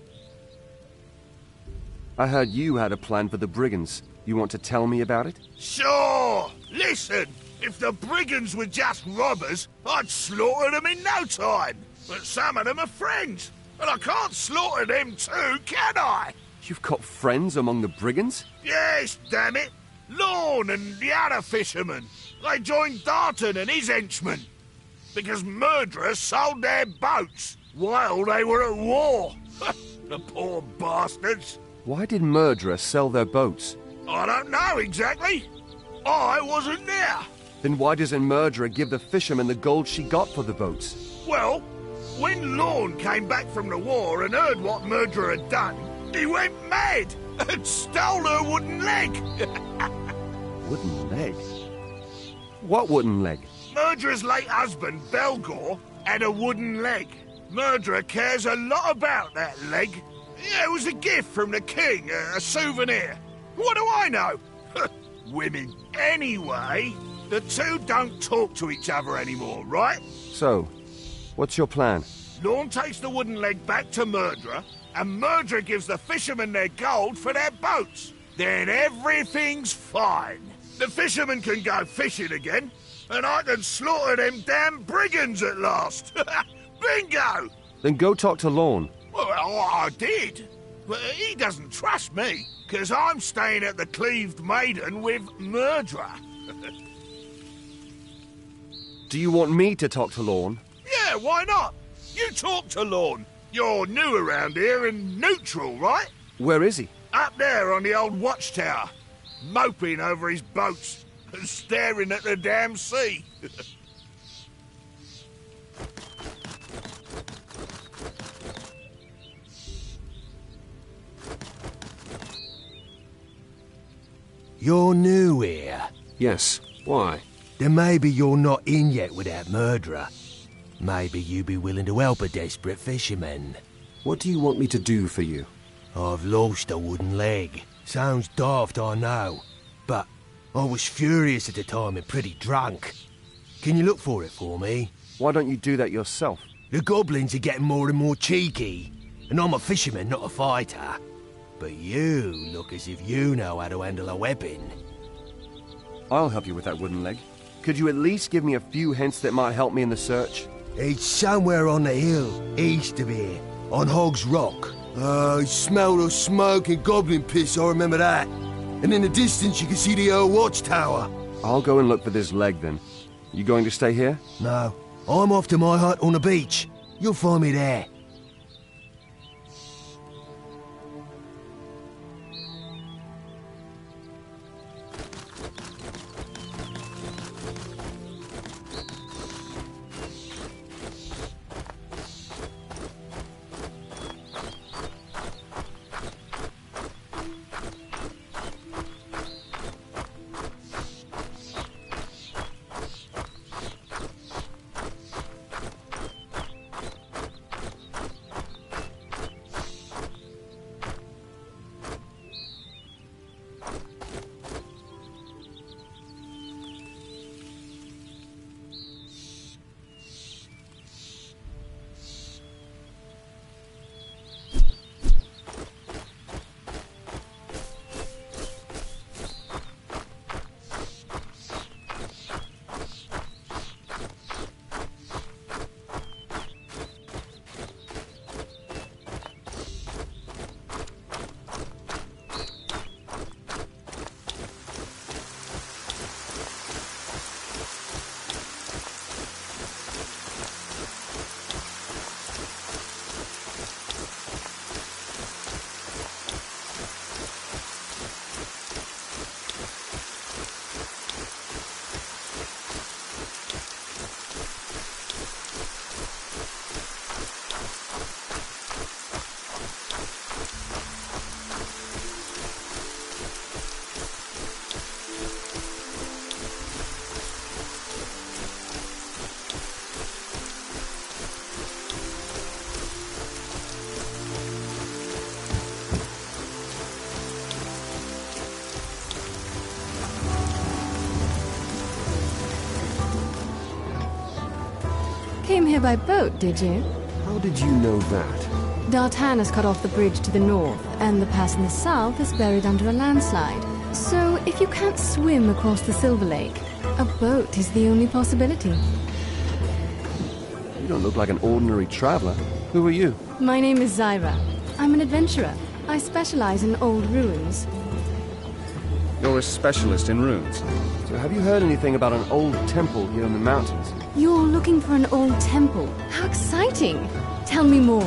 I heard you had a plan for the brigands. You want to tell me about it? Sure. Listen, if the brigands were just robbers, I'd slaughter them in no time. But some of them are friends, and I can't slaughter them too, can I? You've got friends among the brigands? Yes, damn it. Lorne and the other fishermen. They joined Darton and his henchmen. Because murderers sold their boats while they were at war. The poor bastards. Why did murderers sell their boats? I don't know exactly. I wasn't there. Then why doesn't Murderer give the fishermen the gold she got for the boats? Well, when Lorne came back from the war and heard what Murderer had done, he went mad and stole her wooden leg. Wooden leg? What wooden leg? Murderer's late husband, Belgor, had a wooden leg. Murderer cares a lot about that leg. Yeah, it was a gift from the king, a souvenir. What do I know? Women. Anyway, the two don't talk to each other anymore, right? So, what's your plan? Lorne takes the wooden leg back to Murderer, and Murderer gives the fishermen their gold for their boats. Then everything's fine. The fishermen can go fishing again, and I can slaughter them damn brigands at last. Bingo! Then go talk to Lorne. Well, I did. But he doesn't trust me, because I'm staying at the Cleaved Maiden with Murderer. Do you want me to talk to Lorne? Yeah, why not? You talk to Lorne. You're new around here and neutral, right? Where is he? Up there on the old watchtower, moping over his boats and staring at the damn sea. You're new here? Yes. Why? Then maybe you're not in yet with that Murderer. Maybe you be willing to help a desperate fisherman. What do you want me to do for you? I've lost a wooden leg. Sounds daft, I know. But I was furious at the time and pretty drunk. Can you look for it for me? Why don't you do that yourself? The goblins are getting more and more cheeky. And I'm a fisherman, not a fighter. But you look as if you know how to handle a weapon. I'll help you with that wooden leg. Could you at least give me a few hints that might help me in the search? It's somewhere on the hill, east of here, on Hog's Rock. I smelled of smoke and goblin piss, I remember that. And in the distance you can see the old watchtower. I'll go and look for this leg then. You going to stay here? No, I'm off to my hut on the beach. You'll find me there. Came here by boat, did you? How did you know that? Dartan has cut off the bridge to the north, and the pass in the south is buried under a landslide. So, if you can't swim across the Silver Lake, a boat is the only possibility. You don't look like an ordinary traveler. Who are you? My name is Zyra. I'm an adventurer. I specialize in old ruins. You're a specialist in ruins. So have you heard anything about an old temple here in the mountains? You're looking for an old temple. How exciting! Tell me more.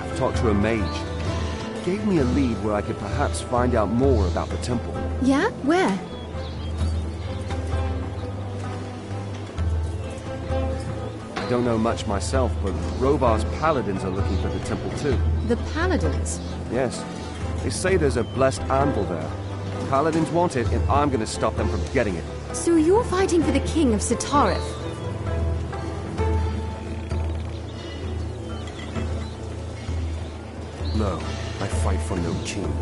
I've talked to a mage. He gave me a lead where I could perhaps find out more about the temple. Yeah? Where? I don't know much myself, but Robar's paladins are looking for the temple too. The paladins? Yes. They say there's a blessed anvil there. Paladins want it, and I'm going to stop them from getting it. So you're fighting for the king of Sitarif? No, I fight for no king.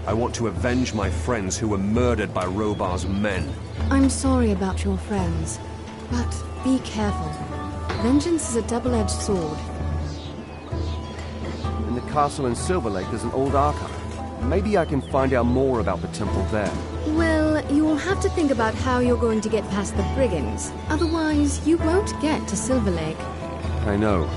I want to avenge my friends who were murdered by Robar's men. I'm sorry about your friends, but be careful. Vengeance is a double-edged sword. In the castle in Silver Lake, there's an old archive. Maybe I can find out more about the temple there. Well, you'll have to think about how you're going to get past the brigands. Otherwise, you won't get to Silver Lake. I know.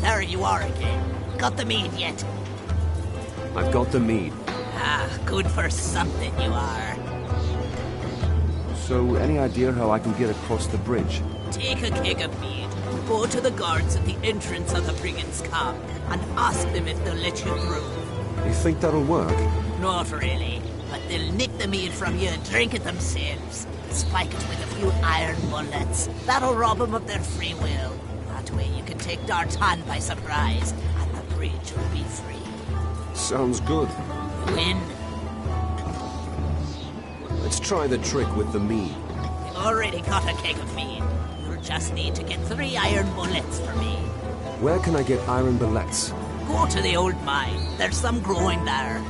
There you are again. Got the mead yet? I've got the mead. Ah, good for something you are. So, any idea how I can get across the bridge? Take a keg of mead, go to the guards at the entrance of the brigand's camp, and ask them if they'll let you through. You think that'll work? Not really, but they'll nick the mead from you and drink it themselves. Spike it with a few iron bullets. That'll rob them of their free will. That way you can take D'Artan by surprise, and the bridge will be free. Sounds good. Win. Let's try the trick with the mead. You've already got a keg of mead. You'll just need to get 3 iron bullets for me. Where can I get iron bullets? Go to the old mine. There's some growing there.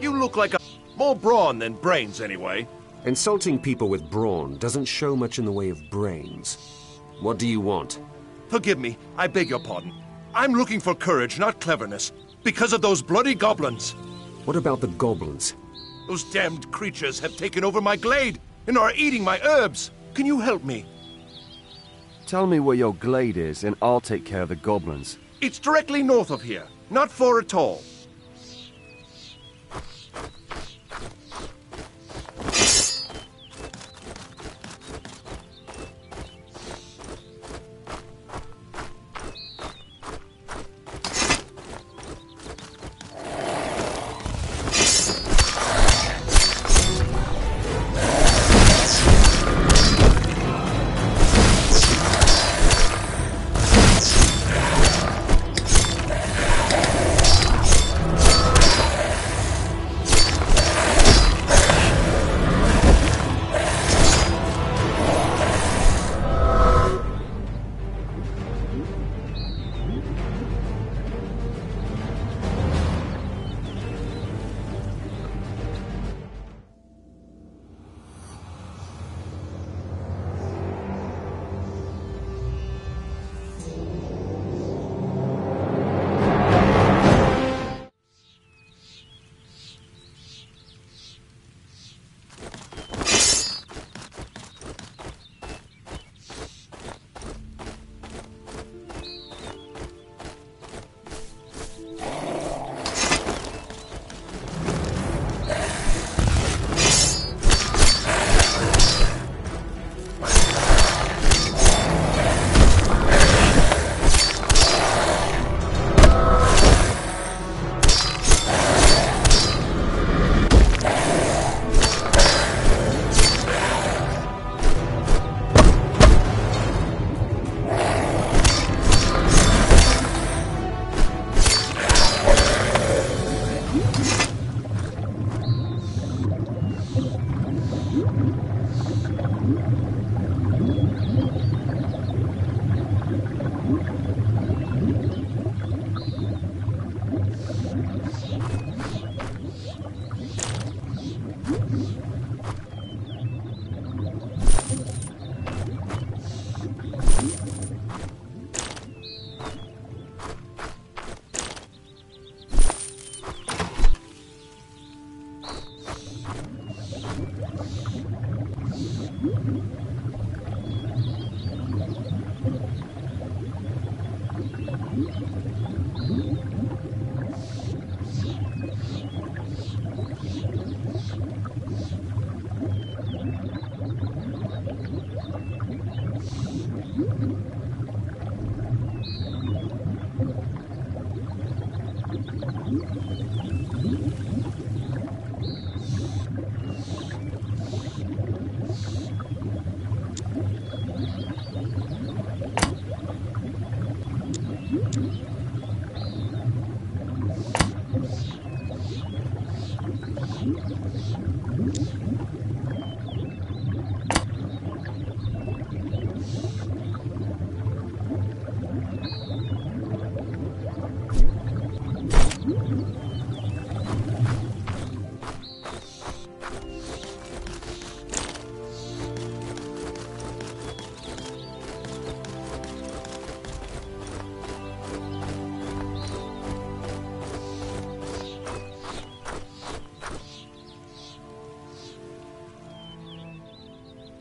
You look like a... more brawn than brains, anyway. Insulting people with brawn doesn't show much in the way of brains. What do you want? Forgive me, I beg your pardon. I'm looking for courage, not cleverness, because of those bloody goblins. What about the goblins? Those damned creatures have taken over my glade and are eating my herbs. Can you help me? Tell me where your glade is, and I'll take care of the goblins. It's directly north of here, not far at all.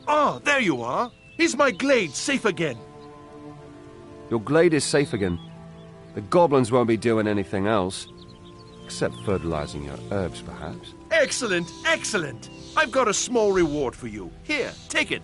Ah, there you are. Is my glade safe again? Your glade is safe again. The goblins won't be doing anything else. Except fertilizing your herbs, perhaps. Excellent, excellent. I've got a small reward for you. Here, take it.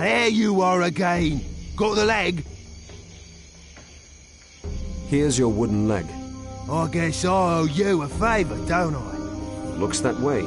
there you are again. Got the leg? Here's your wooden leg. I guess I owe you a favour, don't I? Looks that way.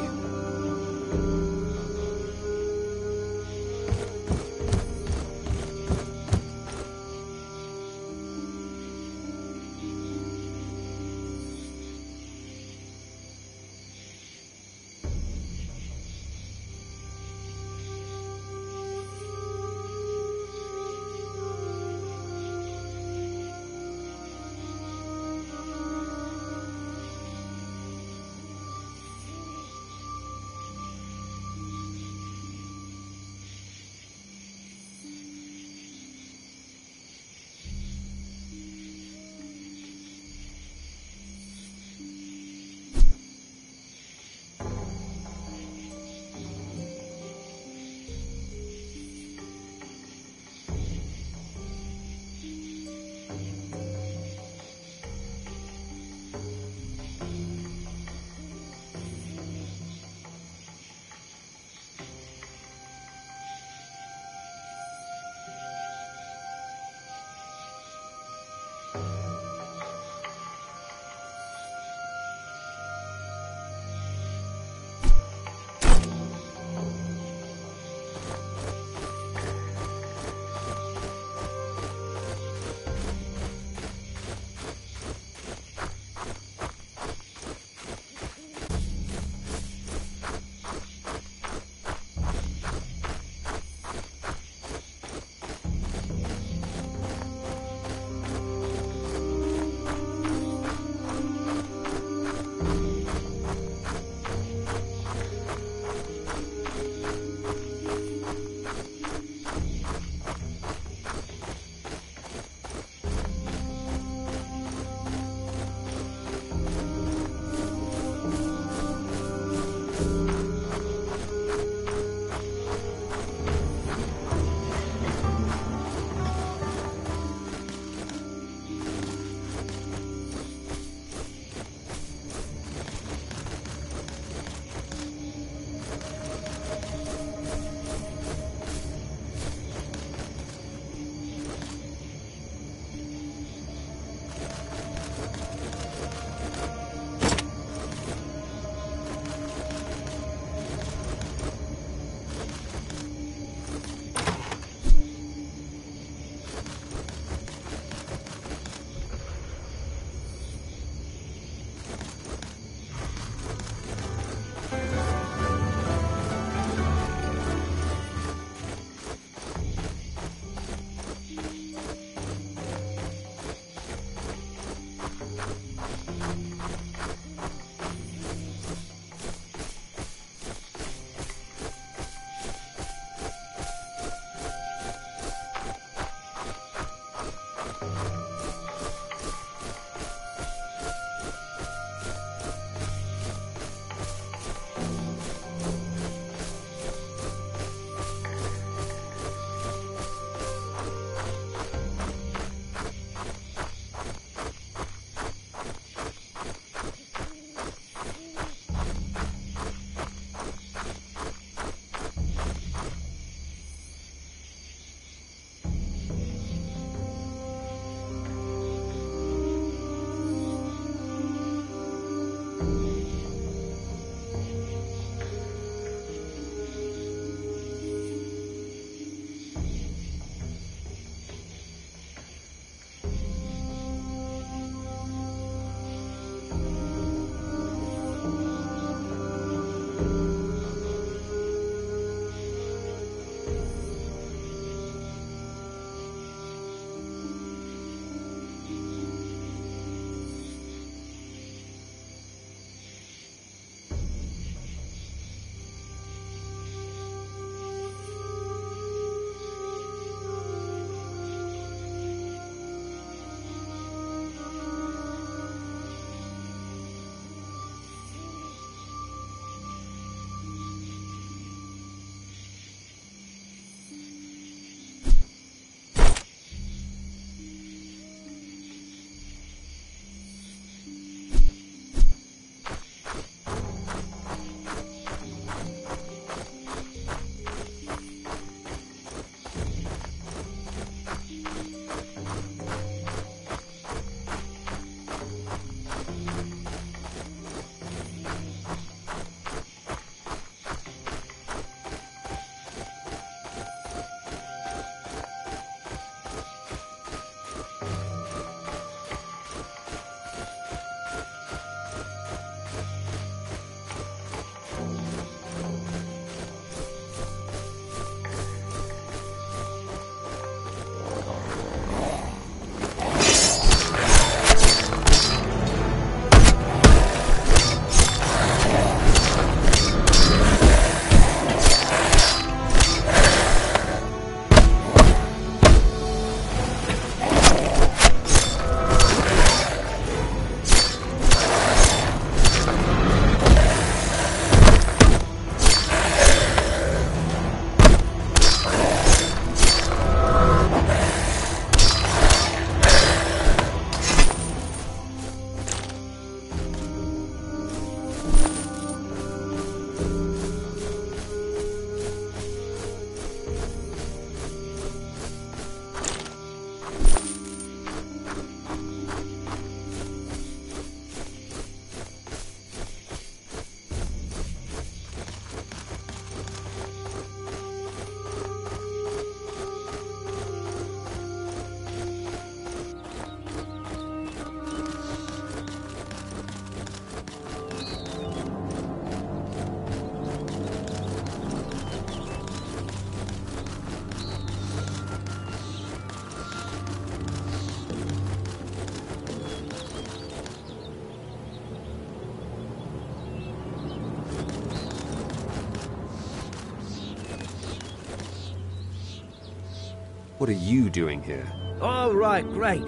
What are you doing here? All right, great.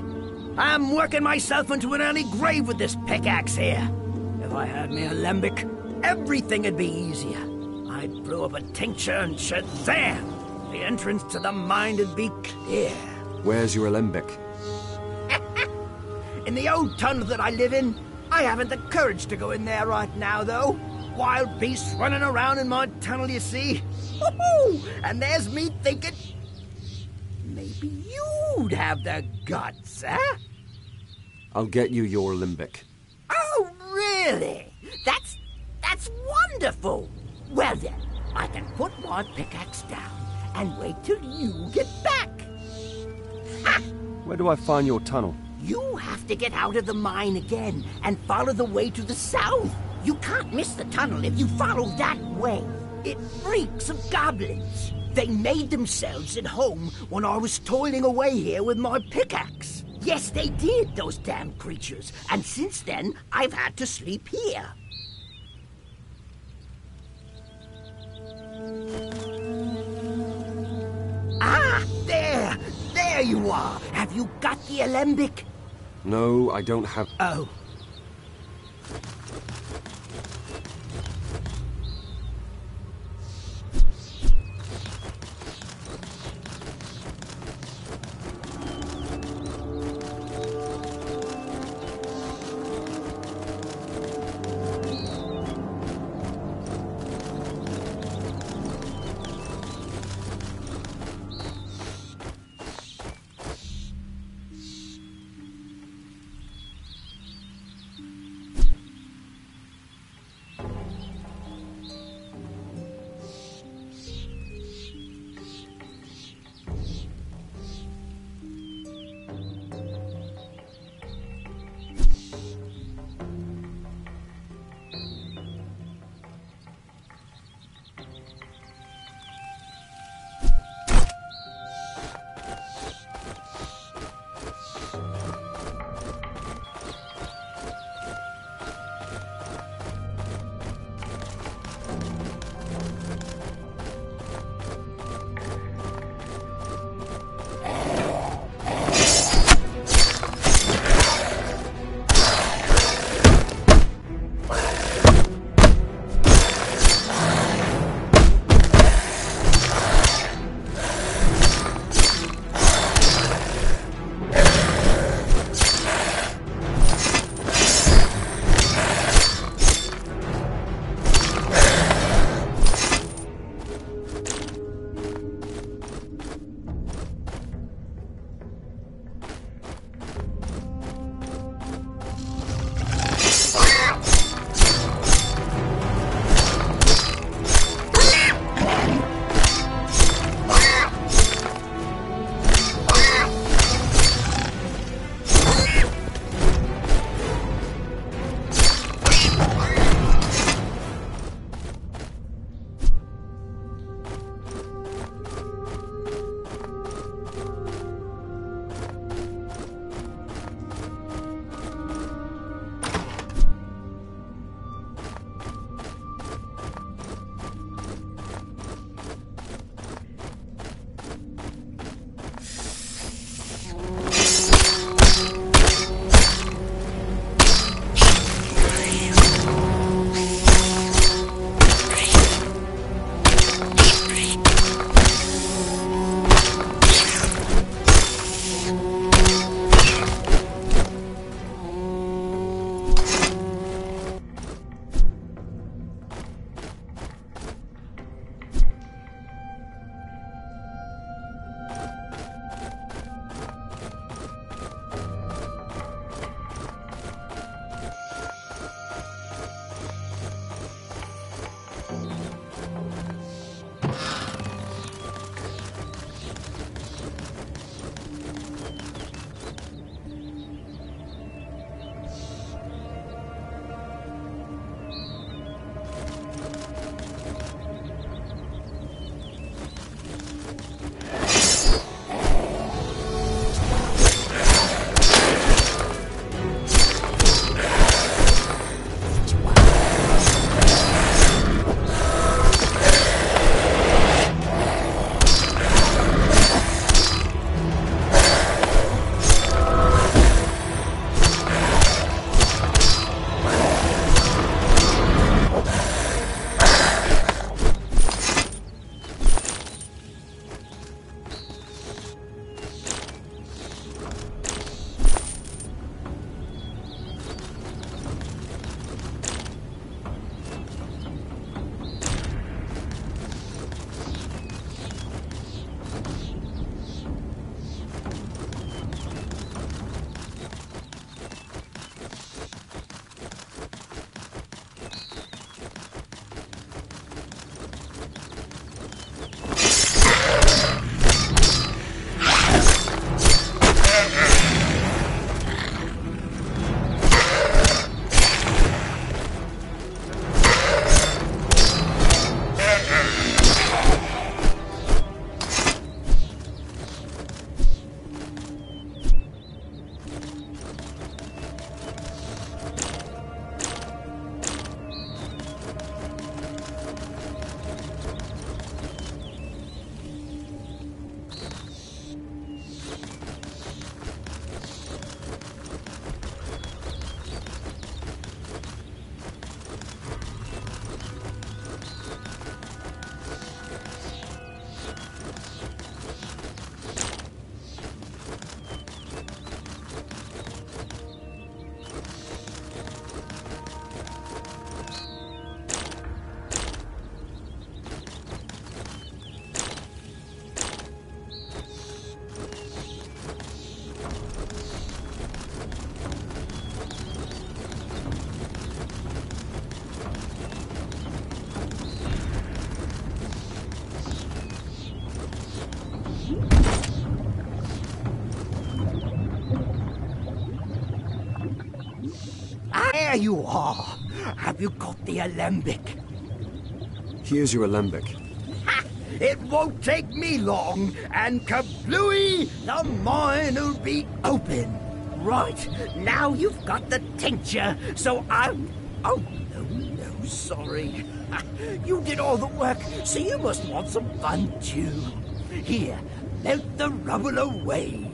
I'm working myself into an early grave with this pickaxe here. If I had me alembic, everything'd be easier. I'd brew up a tincture and shazam! The entrance to the mind'd be clear. Where's your alembic? In the old tunnel that I live in. I haven't the courage to go in there right now, though. Wild beasts running around in my tunnel, you see. Woo-hoo! And there's me thinking... maybe you'd have the guts, huh? I'll get you your alembic. Oh, really? That's wonderful. Well then, I can put my pickaxe down and wait till you get back. Ha! Where do I find your tunnel? You have to get out of the mine again and follow the way to the south. You can't miss the tunnel if you follow that way. It reeks of goblins. They made themselves at home when I was toiling away here with my pickaxe. Yes, they did, those damn creatures. And since then, I've had to sleep here. Ah, there! There you are! Have you got the alembic? No, I don't have... Oh. you are. Have you got the alembic? Here's your alembic. It won't take me long, and kablooey, the mine'll be open. Right, now you've got the tincture, so I'm... Oh, no, sorry. You did all the work, so you must want some fun too. Here, melt the rubble away.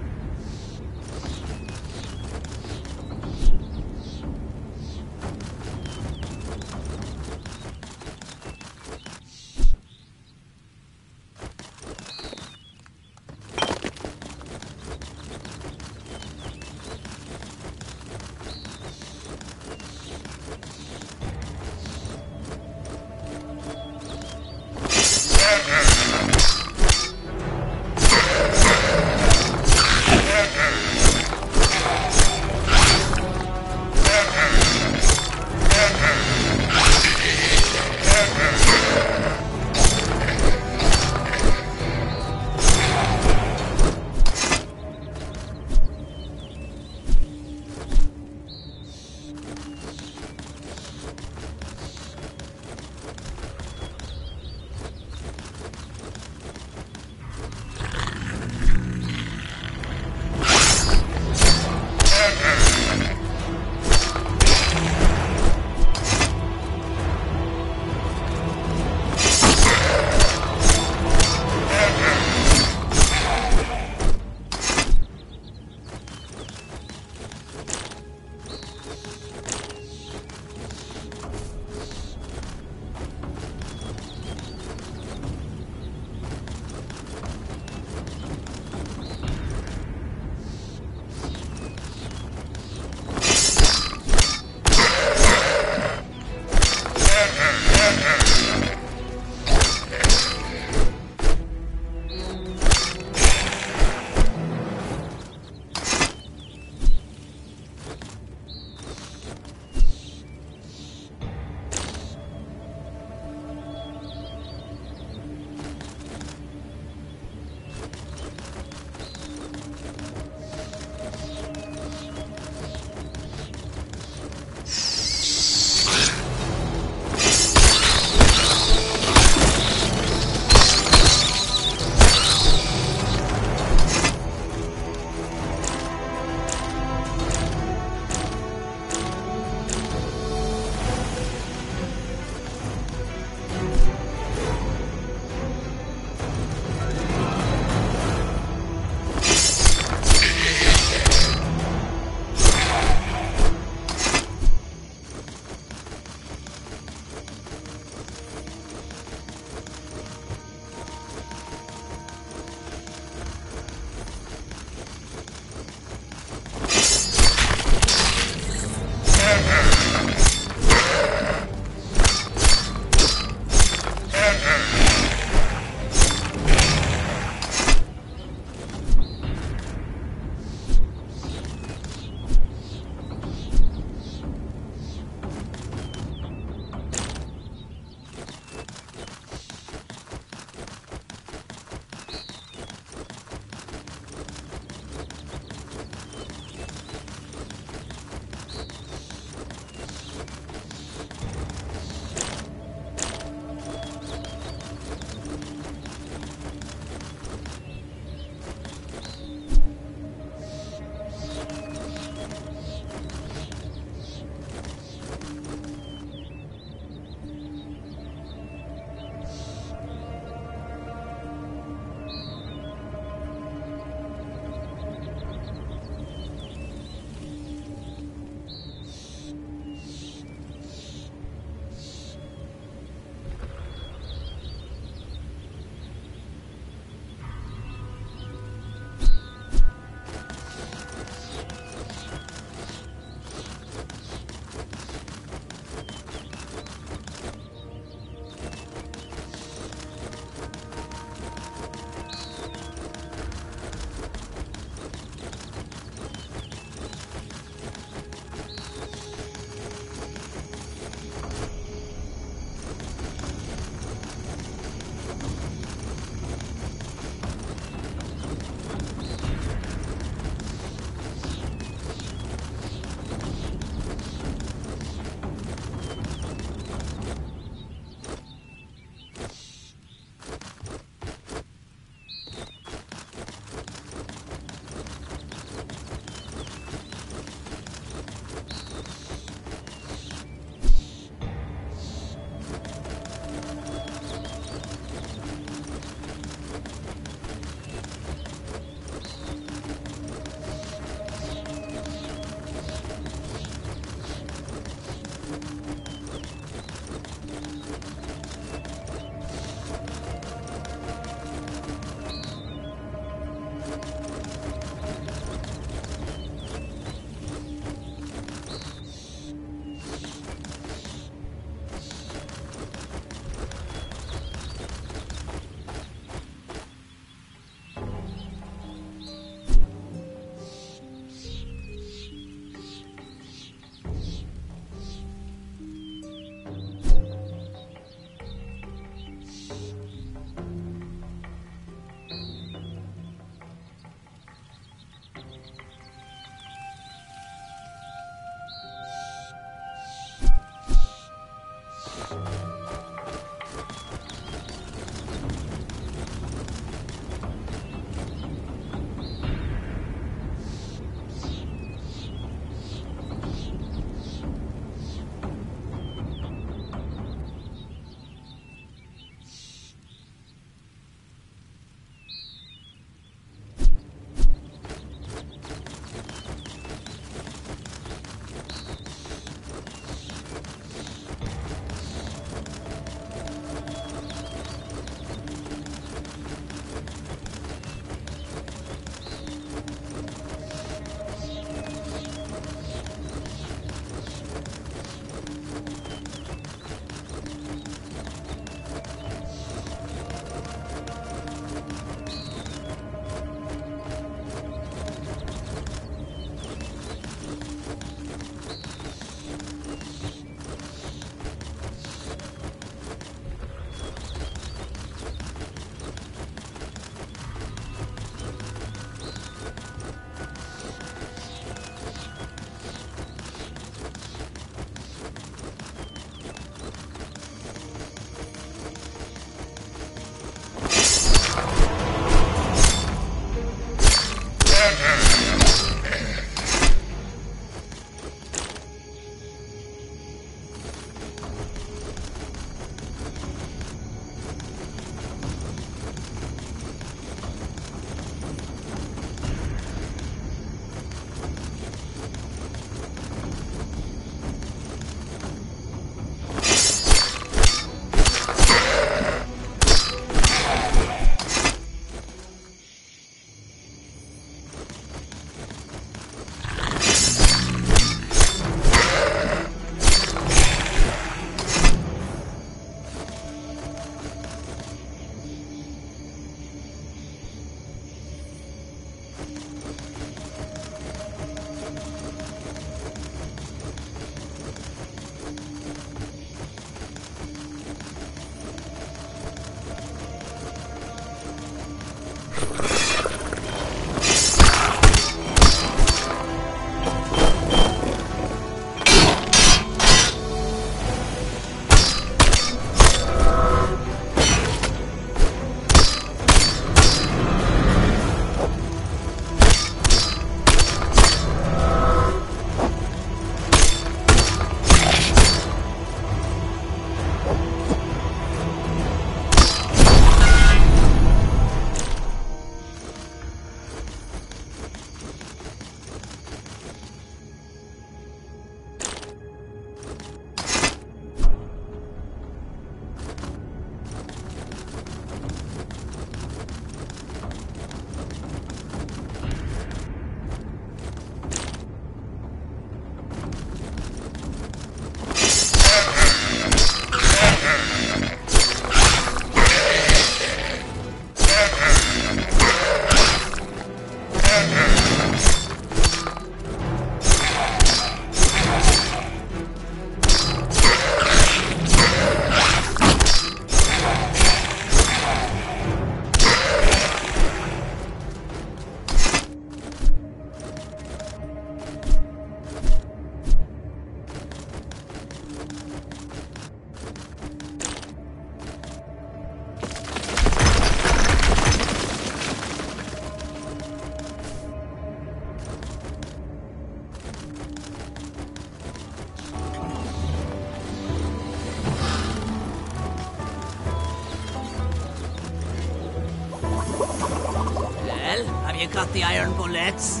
You got the iron bullets?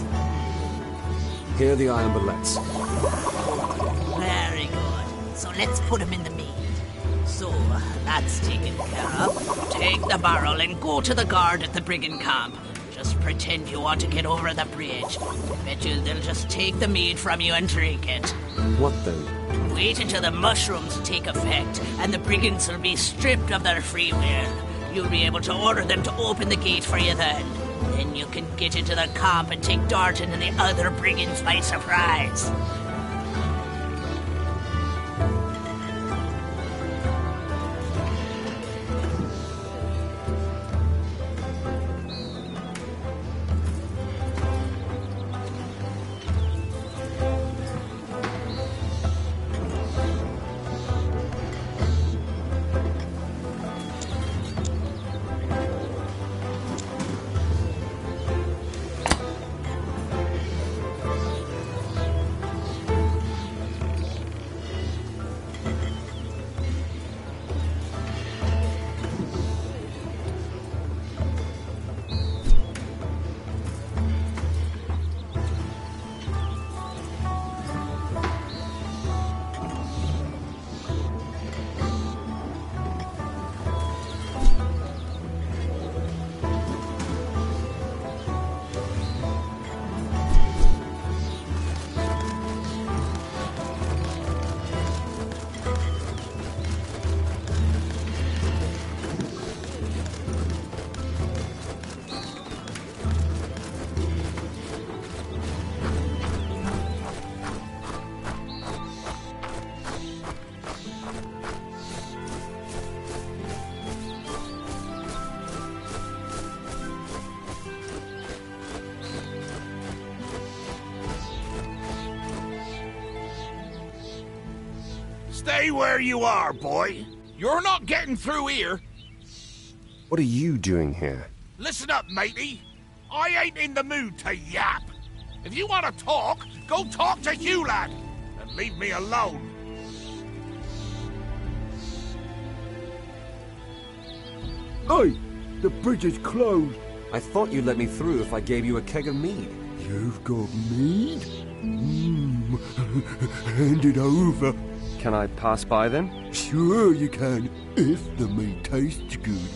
Here are the iron bullets. Very good. let's put him in the mead. So, that's taken care of. Take the barrel and go to the guard at the brigand camp. Just pretend you want to get over the bridge. Bet you they'll just take the mead from you and drink it. What then? Wait until the mushrooms take effect, and the brigands will be stripped of their free will. You'll be able to order them to open the gate for you then. Then you can get into the camp and take Darton and the other brigands by surprise. Stay where you are, boy. You're not getting through here. What are you doing here? Listen up, matey. I ain't in the mood to yap. If you want to talk, go talk to Hugh, lad, and leave me alone. Hey, the bridge is closed. I thought you'd let me through if I gave you a keg of mead. You've got mead? Hand it over. Can I pass by then? Sure you can, if the meat tastes good.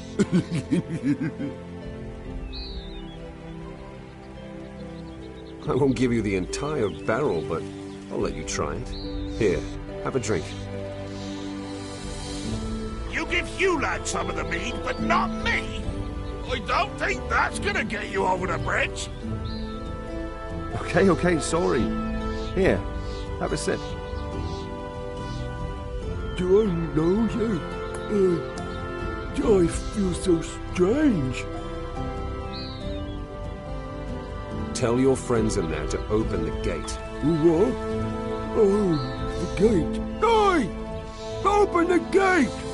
I won't give you the entire barrel, but I'll let you try it. Here, have a drink. You give Hugh, lad, some of the mead, but not me. I don't think that's gonna get you over the bridge. Okay, sorry. Here, have a sip. Do I know you? I feel so strange. Tell your friends in there to open the gate. What? Oh, the gate. Hey! Open the gate!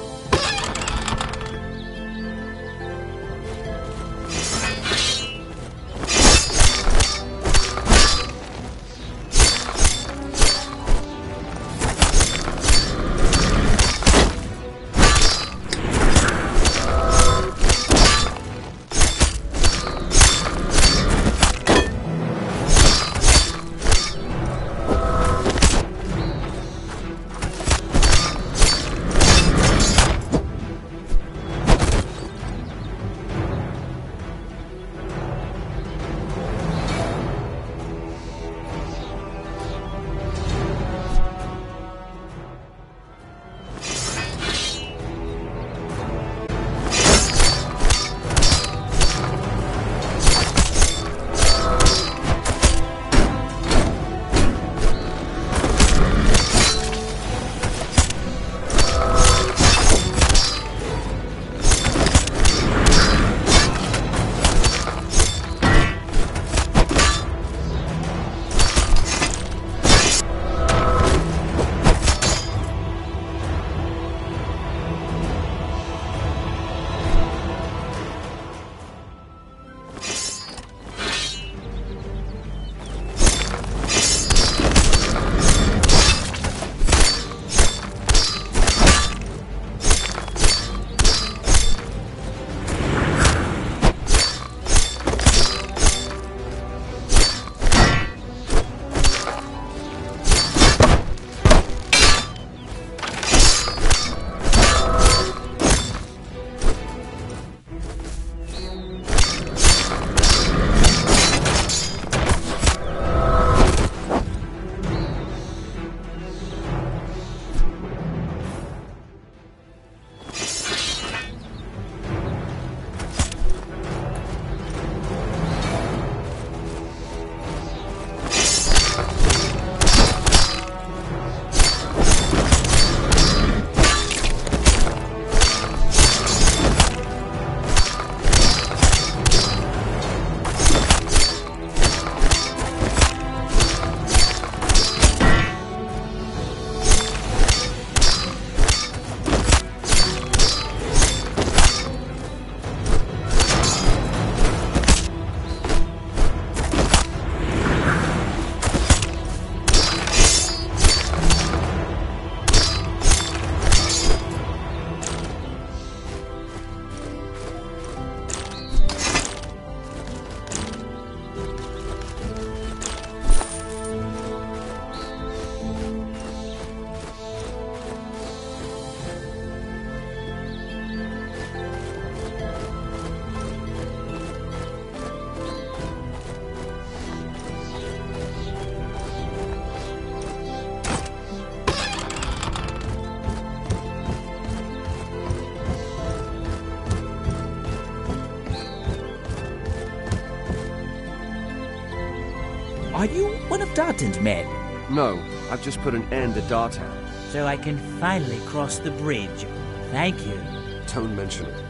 Are you one of Darton's men? No, I've just put an end to Dartown. So I can finally cross the bridge. Thank you. Don't mention it.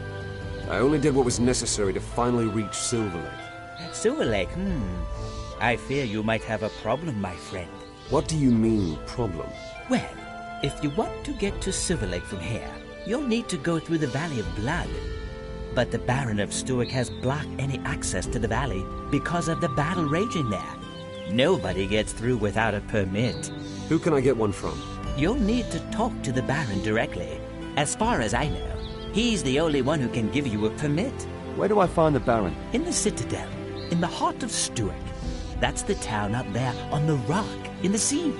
I only did what was necessary to finally reach Silver Lake. Silver Lake, I fear you might have a problem, my friend. What do you mean, problem? Well, if you want to get to Silver Lake from here, you'll need to go through the Valley of Blood. But the Baron of Stuart has blocked any access to the valley because of the battle raging there. Nobody gets through without a permit. Who can I get one from? You'll need to talk to the Baron directly. As far as I know, he's the only one who can give you a permit. Where do I find the Baron? In the Citadel, in the heart of Stuart. That's the town up there on the rock in the sea.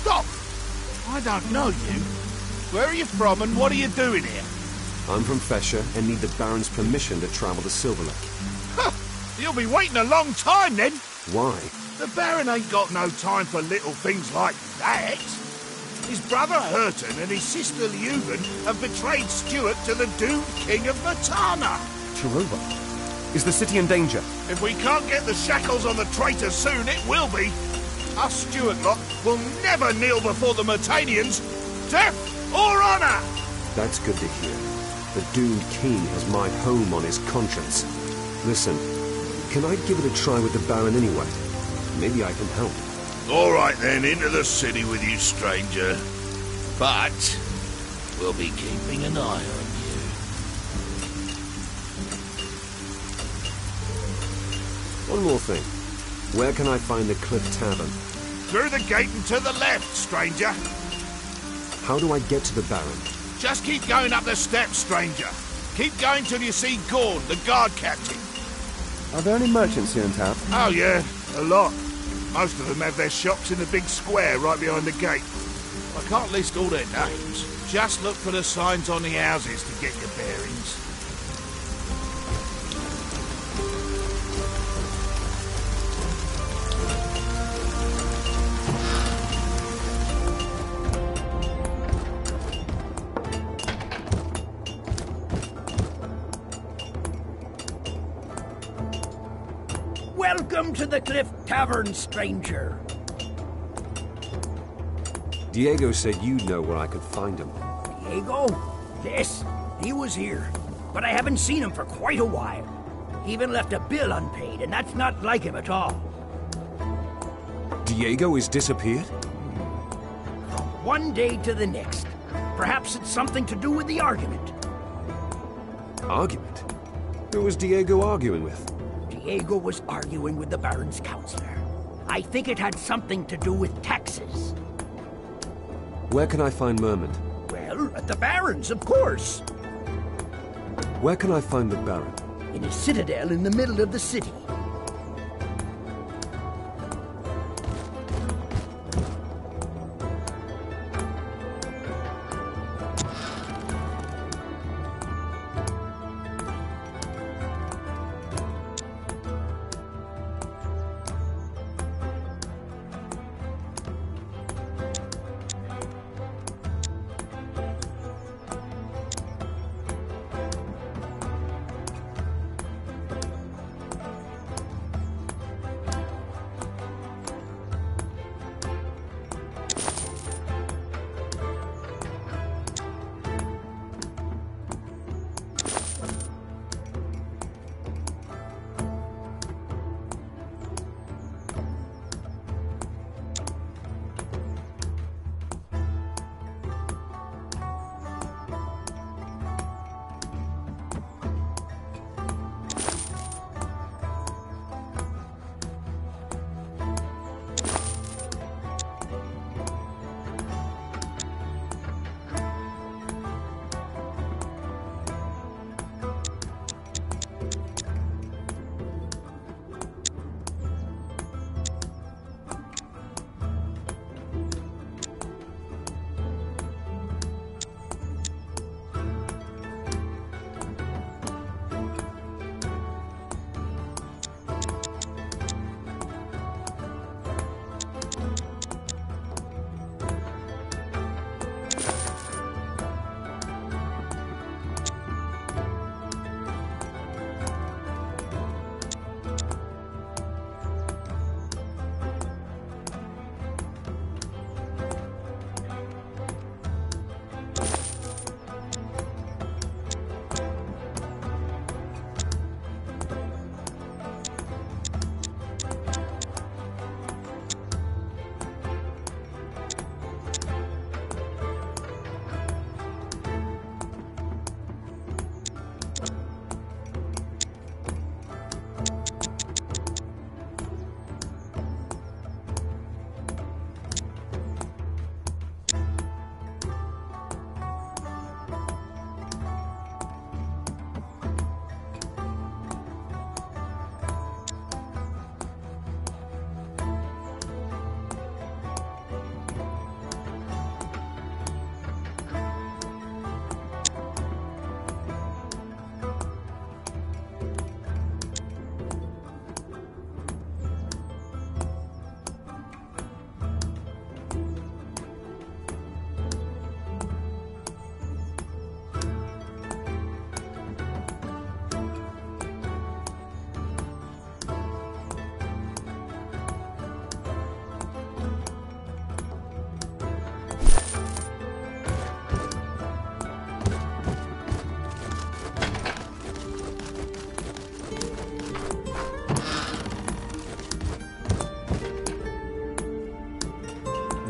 Stop! I don't know you. Where are you from and what are you doing here? I'm from Fesher and need the Baron's permission to travel to Silver Lake. Huh, you'll be waiting a long time then. Why? The Baron ain't got no time for little things like that. His brother Hurton and his sister Leuven have betrayed Stuart to the doomed King of Vertana. Tirova, is the city in danger? If we can't get the shackles on the traitors soon, it will be. Us Stuart lot will never kneel before the Mertanians. Death or honor! That's good to hear. The doomed king has my home on his conscience. Listen, can I give it a try with the Baron anyway? Maybe I can help. All right then, into the city with you, stranger. But we'll be keeping an eye on you. One more thing. Where can I find the Cliff Tavern? Through the gate and to the left, stranger. How do I get to the Baron? Just keep going up the steps, stranger. Keep going till you see Gorn, the guard captain. Are there any merchants here in town? Oh yeah, a lot. Most of them have their shops in the big square right behind the gate. I can't list all their names. Just look for the signs on the houses to get your bearings. Welcome to the Cliff Tavern, stranger. Diego said you'd know where I could find him. Diego? Yes, he was here. But I haven't seen him for quite a while. He even left a bill unpaid, and that's not like him at all. Diego is disappeared? From one day to the next. Perhaps it's something to do with the argument. Argument? Who was Diego arguing with? Diego was arguing with the Baron's counselor. I think it had something to do with taxes. Where can I find Mermond? Well, at the Baron's, of course. Where can I find the Baron? In a citadel in the middle of the city.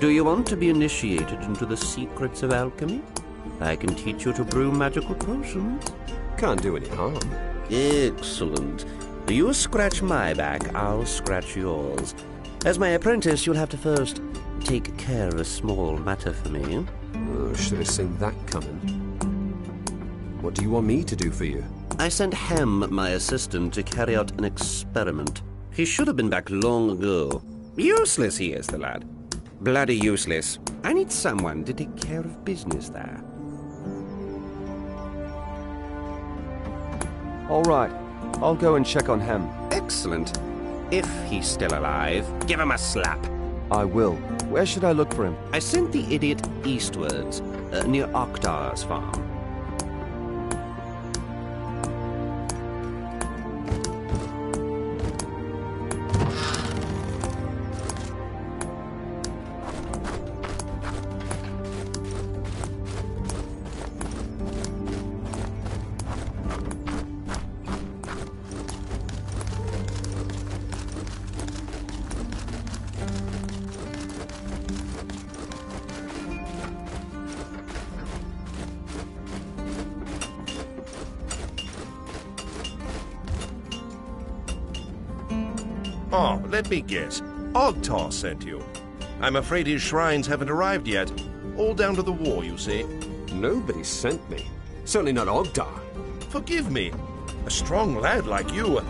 Do you want to be initiated into the secrets of alchemy? I can teach you to brew magical potions. Can't do any harm. Excellent. You scratch my back, I'll scratch yours. As my apprentice, you'll have to first take care of a small matter for me. Oh, should have seen that coming. What do you want me to do for you? I sent Hem, my assistant, to carry out an experiment. He should have been back long ago. Useless he is, the lad. Bloody useless. I need someone to take care of business there. All right. I'll go and check on Hem. Excellent. If he's still alive, give him a slap. I will. Where should I look for him? I sent the idiot eastwards, near Oktar's farm. Oh, let me guess. Ogtar sent you. I'm afraid his shrines haven't arrived yet. All down to the war, you see. Nobody sent me. Certainly not Ogtar. Forgive me. A strong lad like you.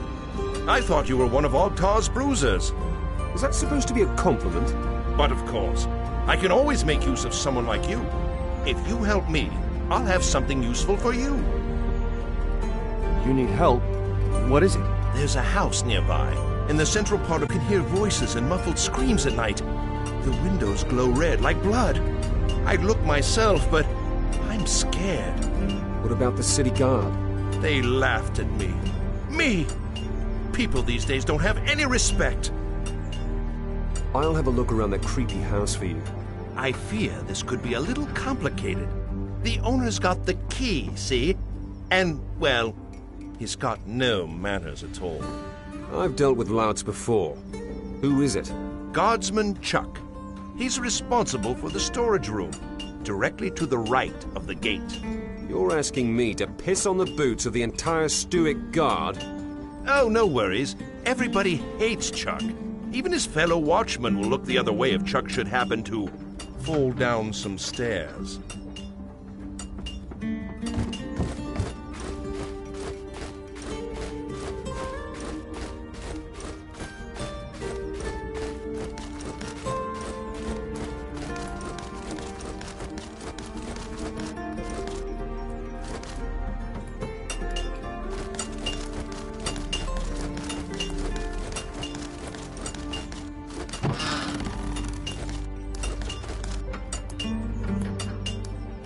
I thought you were one of Ogtar's bruisers. Is that supposed to be a compliment? But of course. I can always make use of someone like you. If you help me, I'll have something useful for you. You need help? What is it? There's a house nearby. In the central part, I can hear voices and muffled screams at night. The windows glow red like blood. I'd look myself, but I'm scared. What about the city guard? They laughed at me. Me! People these days don't have any respect. I'll have a look around that creepy house for you. I fear this could be a little complicated. The owner's got the key, see? And, well, he's got no manners at all. I've dealt with louts before. Who is it? Guardsman Chuck. He's responsible for the storage room, directly to the right of the gate. You're asking me to piss on the boots of the entire Stuic Guard? Oh, no worries. Everybody hates Chuck. Even his fellow watchmen will look the other way if Chuck should happen to fall down some stairs.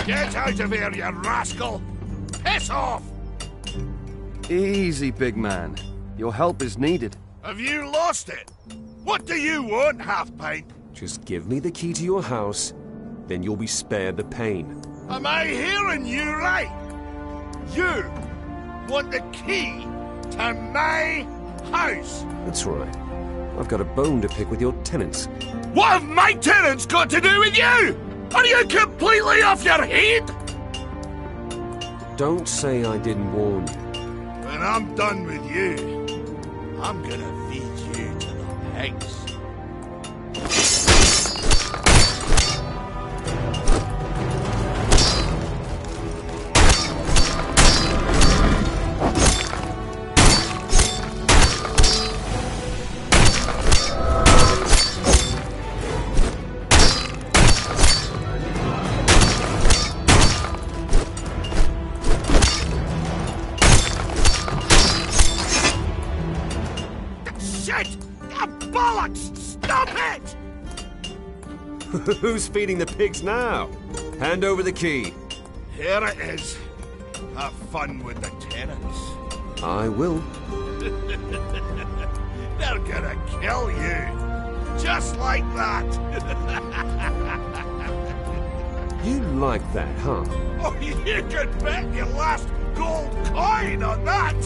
Get out of here, you rascal! Piss off! Easy, big man. Your help is needed. Have you lost it? What do you want, half-pint? Just give me the key to your house, then you'll be spared the pain. Am I hearing you right? You want the key to my house? That's right. I've got a bone to pick with your tenants. What have my tenants got to do with you? Are you completely off your head? Don't say I didn't warn you. When I'm done with you, I'm gonna feed you to the pigs. Who's feeding the pigs now? Hand over the key. Here it is. Have fun with the tenants. I will. They're gonna kill you. Just like that. You like that, huh? Oh, you could bet your last gold coin on that.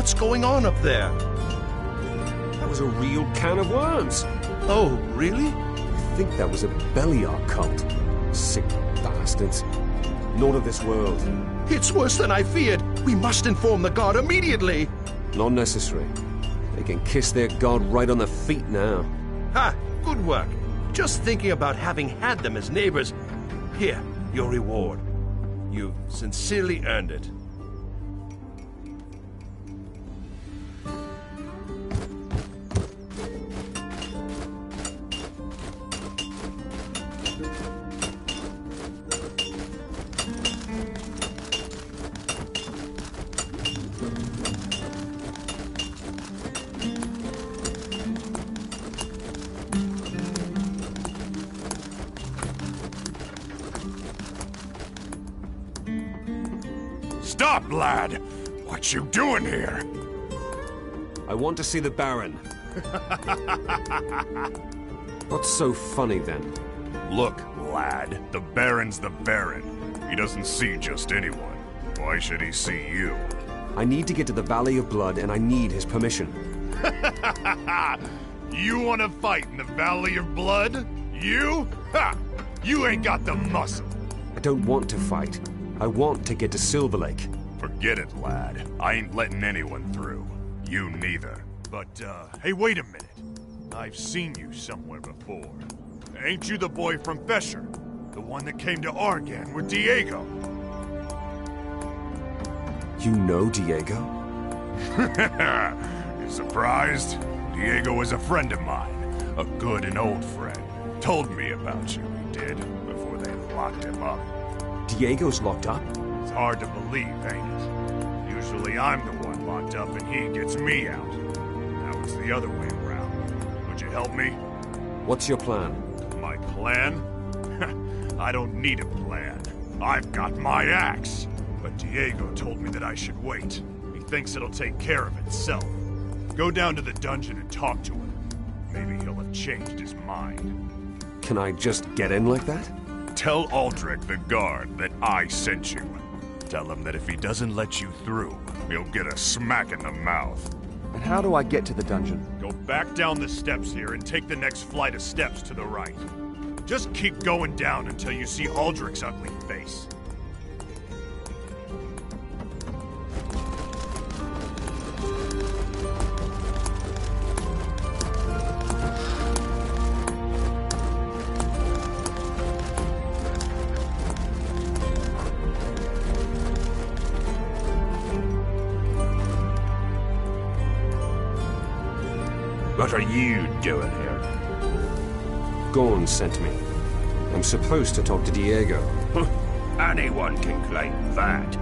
What's going on up there? That was a real can of worms. Oh, really? I think that was a Beliar cult. Sick bastards. Not of this world. It's worse than I feared. We must inform the guard immediately. Not necessary. They can kiss their god right on the feet now. Ha! Good work. Just thinking about having had them as neighbors. Here, your reward. You've sincerely earned it. Stop, lad! What you doing here? I want to see the Baron. What's so funny then? Look, lad, the Baron's the Baron. He doesn't see just anyone. Why should he see you? I need to get to the Valley of Blood, and I need his permission. You want to fight in the Valley of Blood? You? Ha! You ain't got the muscle. I don't want to fight. I want to get to Silver Lake. Forget it, lad. I ain't letting anyone through. You neither. But, hey, wait a minute. I've seen you somewhere before. Ain't you the boy from Fesher? The one that came to Argan with Diego? You know Diego? You surprised? Diego is a friend of mine. A good and old friend. Told me about you, he did, before they locked him up. Diego's locked up? It's hard to believe, ain't it? Usually I'm the one locked up and he gets me out. Now it's the other way around. Would you help me? What's your plan? My plan? I don't need a plan. I've got my axe. But Diego told me that I should wait. He thinks it'll take care of itself. Go down to the dungeon and talk to him. Maybe he'll have changed his mind. Can I just get in like that? Tell Aldrich, the guard, that I sent you. Tell him that if he doesn't let you through, he'll get a smack in the mouth. And how do I get to the dungeon? Go back down the steps here and take the next flight of steps to the right. Just keep going down until you see Aldrich's ugly face. What are you doing here? Gorn sent me. I'm supposed to talk to Diego. Anyone can claim that.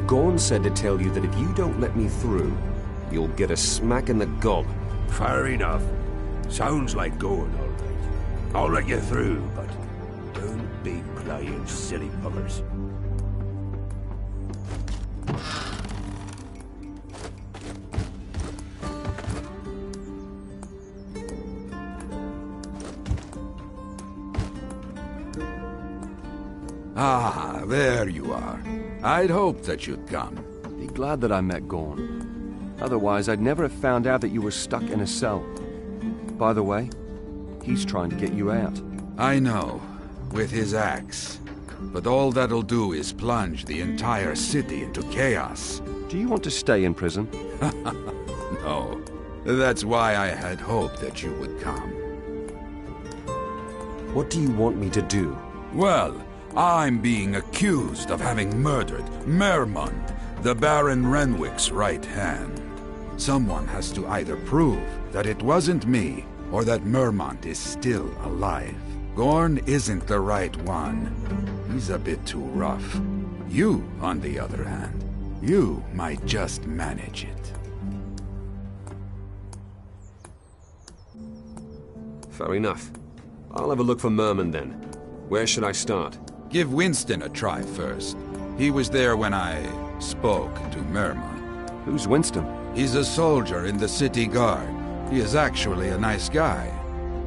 Gorn said to tell you that if you don't let me through, you'll get a smack in the gob. Fair enough. Sounds like Gorn, all right. I'll let you through, but don't be playing silly puggers. Ah, there you are. I'd hoped that you'd come. Be glad that I met Gorn. Otherwise, I'd never have found out that you were stuck in a cell. By the way, he's trying to get you out. I know, with his axe. But all that'll do is plunge the entire city into chaos. Do you want to stay in prison? No. That's why I had hoped that you would come. What do you want me to do? Well, I'm being accused of having murdered Mermund, the Baron Renwick's right hand. Someone has to either prove that it wasn't me, or that Mermund is still alive. Gorn isn't the right one. He's a bit too rough. You, on the other hand, you might just manage it. Fair enough. I'll have a look for Merman then. Where should I start? Give Winston a try first. He was there when I spoke to Mermund. Who's Winston? He's a soldier in the city guard. He is actually a nice guy.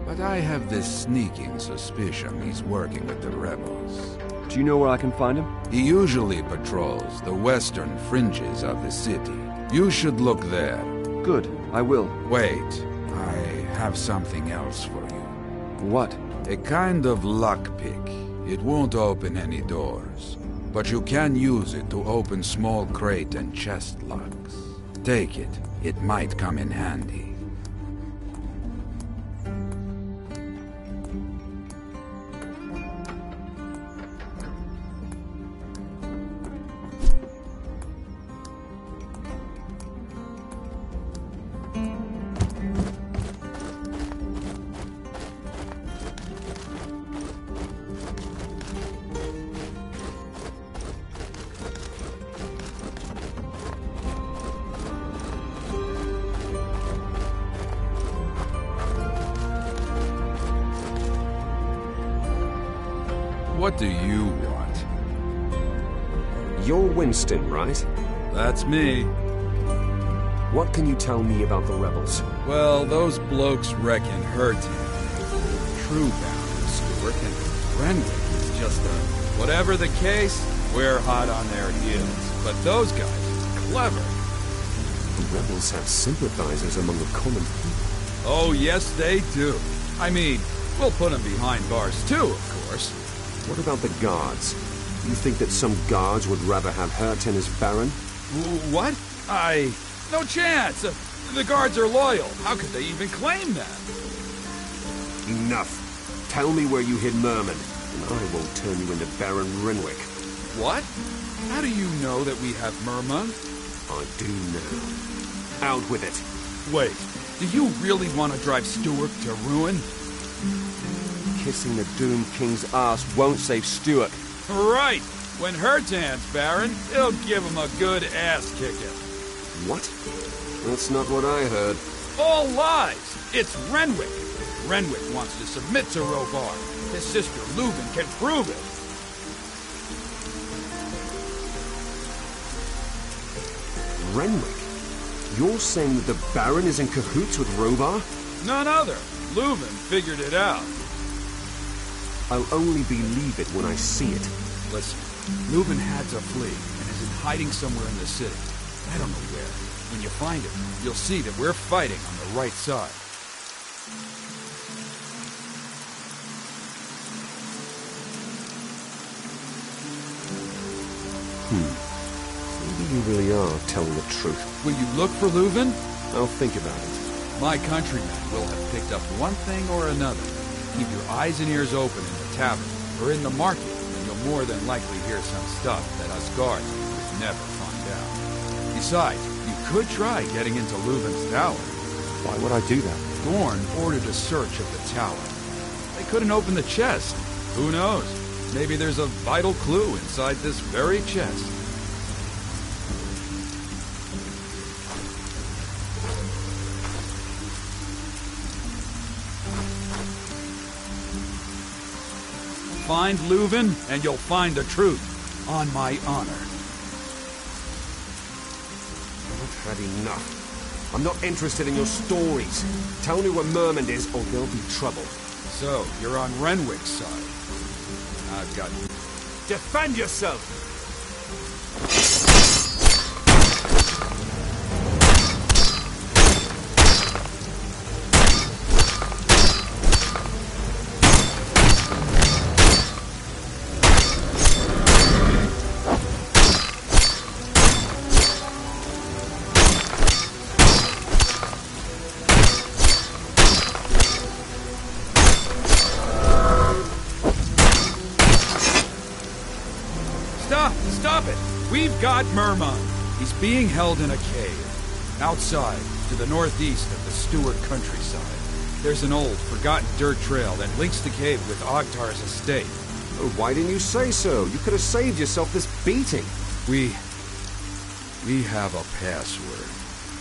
But I have this sneaking suspicion he's working with the rebels. Do you know where I can find him? He usually patrols the western fringes of the city. You should look there. Good, I will. Wait, I have something else for you. What? A kind of lockpick. It won't open any doors, but you can use it to open small crate and chest locks. Take it. It might come in handy. What do you want? You're Winston, right? That's me. What can you tell me about the rebels? Well, those blokes reckon Hurtan, true Baron Stewart, and Renwick is just a... Whatever the case, we're hot on their heels. But those guys, clever. The rebels have sympathizers among the common people. Oh, yes, they do. I mean, we'll put them behind bars too, of course. What about the guards? You think that some guards would rather have Hurtan as Baron? What? No chance! The guards are loyal. How could they even claim that? Enough. Tell me where you hid Merman, and I will turn you into Baron Renwick. What? How do you know that we have Merman? I do now. Out with it. Wait, do you really want to drive Stewart to ruin? Kissing the Doom King's ass won't save Stewart. Right! When Hurtan's Baron, he'll give him a good ass-kicking. What? That's not what I heard. All lies! It's Renwick! Renwick wants to submit to Rovar. His sister Leuven can prove it. Renwick? You're saying that the Baron is in cahoots with Rovar? None other. Leuven figured it out. I'll only believe it when I see it. Listen, Leuven had to flee and is in hiding somewhere in the city. I don't know where. When you find him, you'll see that we're fighting on the right side. Maybe you really are telling the truth. Will you look for Leuven? I'll think about it. My countrymen will have picked up one thing or another. Keep your eyes and ears open in the tavern or in the market, and you'll more than likely hear some stuff that us guards would never find out. Besides, you could try getting into Leuven's tower. Why would I do that? Gorn ordered a search of the tower. They couldn't open the chest. Who knows? Maybe there's a vital clue inside this very chest. Find Leuven, and you'll find the truth. On my honor. I've had enough. I'm not interested in your stories. Tell me where Merman is, or there'll be trouble. So, you're on Renwick's side. I've got... Defend yourself! Stop it! We've got Merman. He's being held in a cave. Outside, to the northeast of the Stewart countryside. There's an old, forgotten dirt trail that links the cave with Ogtar's estate. Oh, why didn't you say so? You could have saved yourself this beating. We have a password.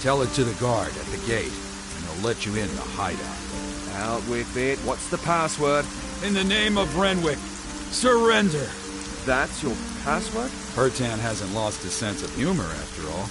Tell it to the guard at the gate, and they'll let you in the hideout. Out with it. What's the password? In the name of Renwick, surrender. That's your password? Hurtan hasn't lost his sense of humor, after all.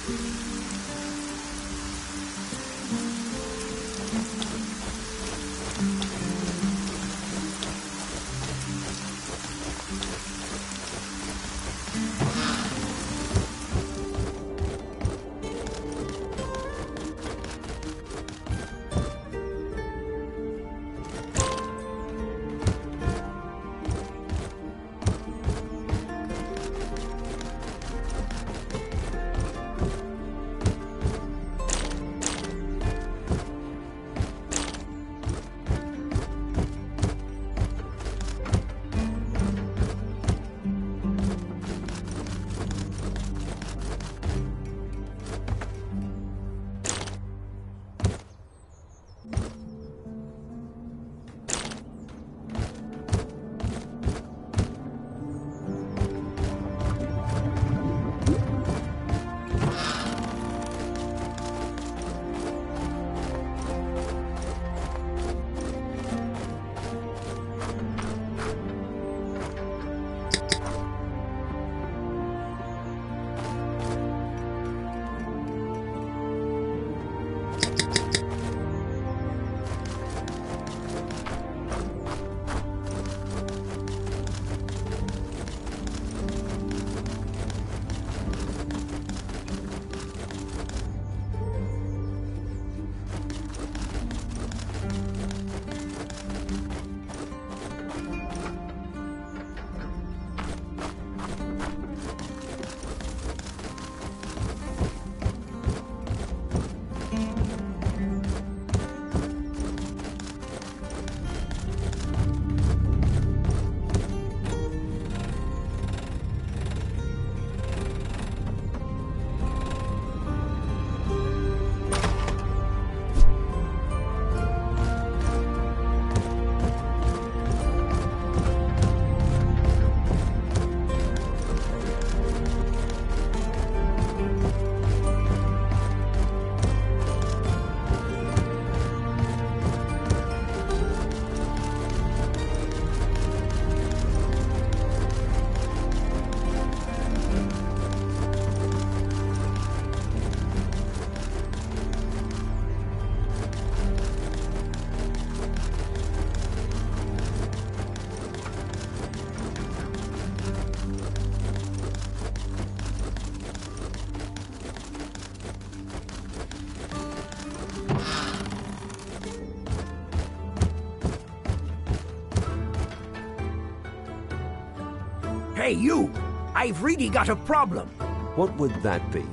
Hey, you! I've really got a problem. What would that be?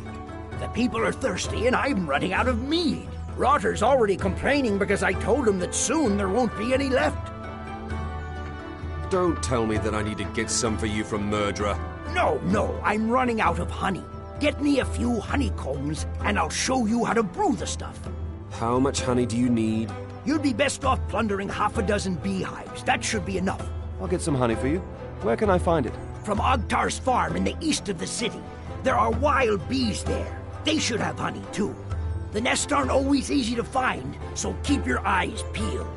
The people are thirsty and I'm running out of mead. Rotter's already complaining because I told him that soon there won't be any left. Don't tell me that I need to get some for you from Murderer. No, I'm running out of honey. Get me a few honeycombs and I'll show you how to brew the stuff. How much honey do you need? You'd be best off plundering half a dozen beehives. That should be enough. I'll get some honey for you. Where can I find it? From Ogtar's farm in the east of the city. There are wild bees there. They should have honey too. The nests aren't always easy to find, so keep your eyes peeled.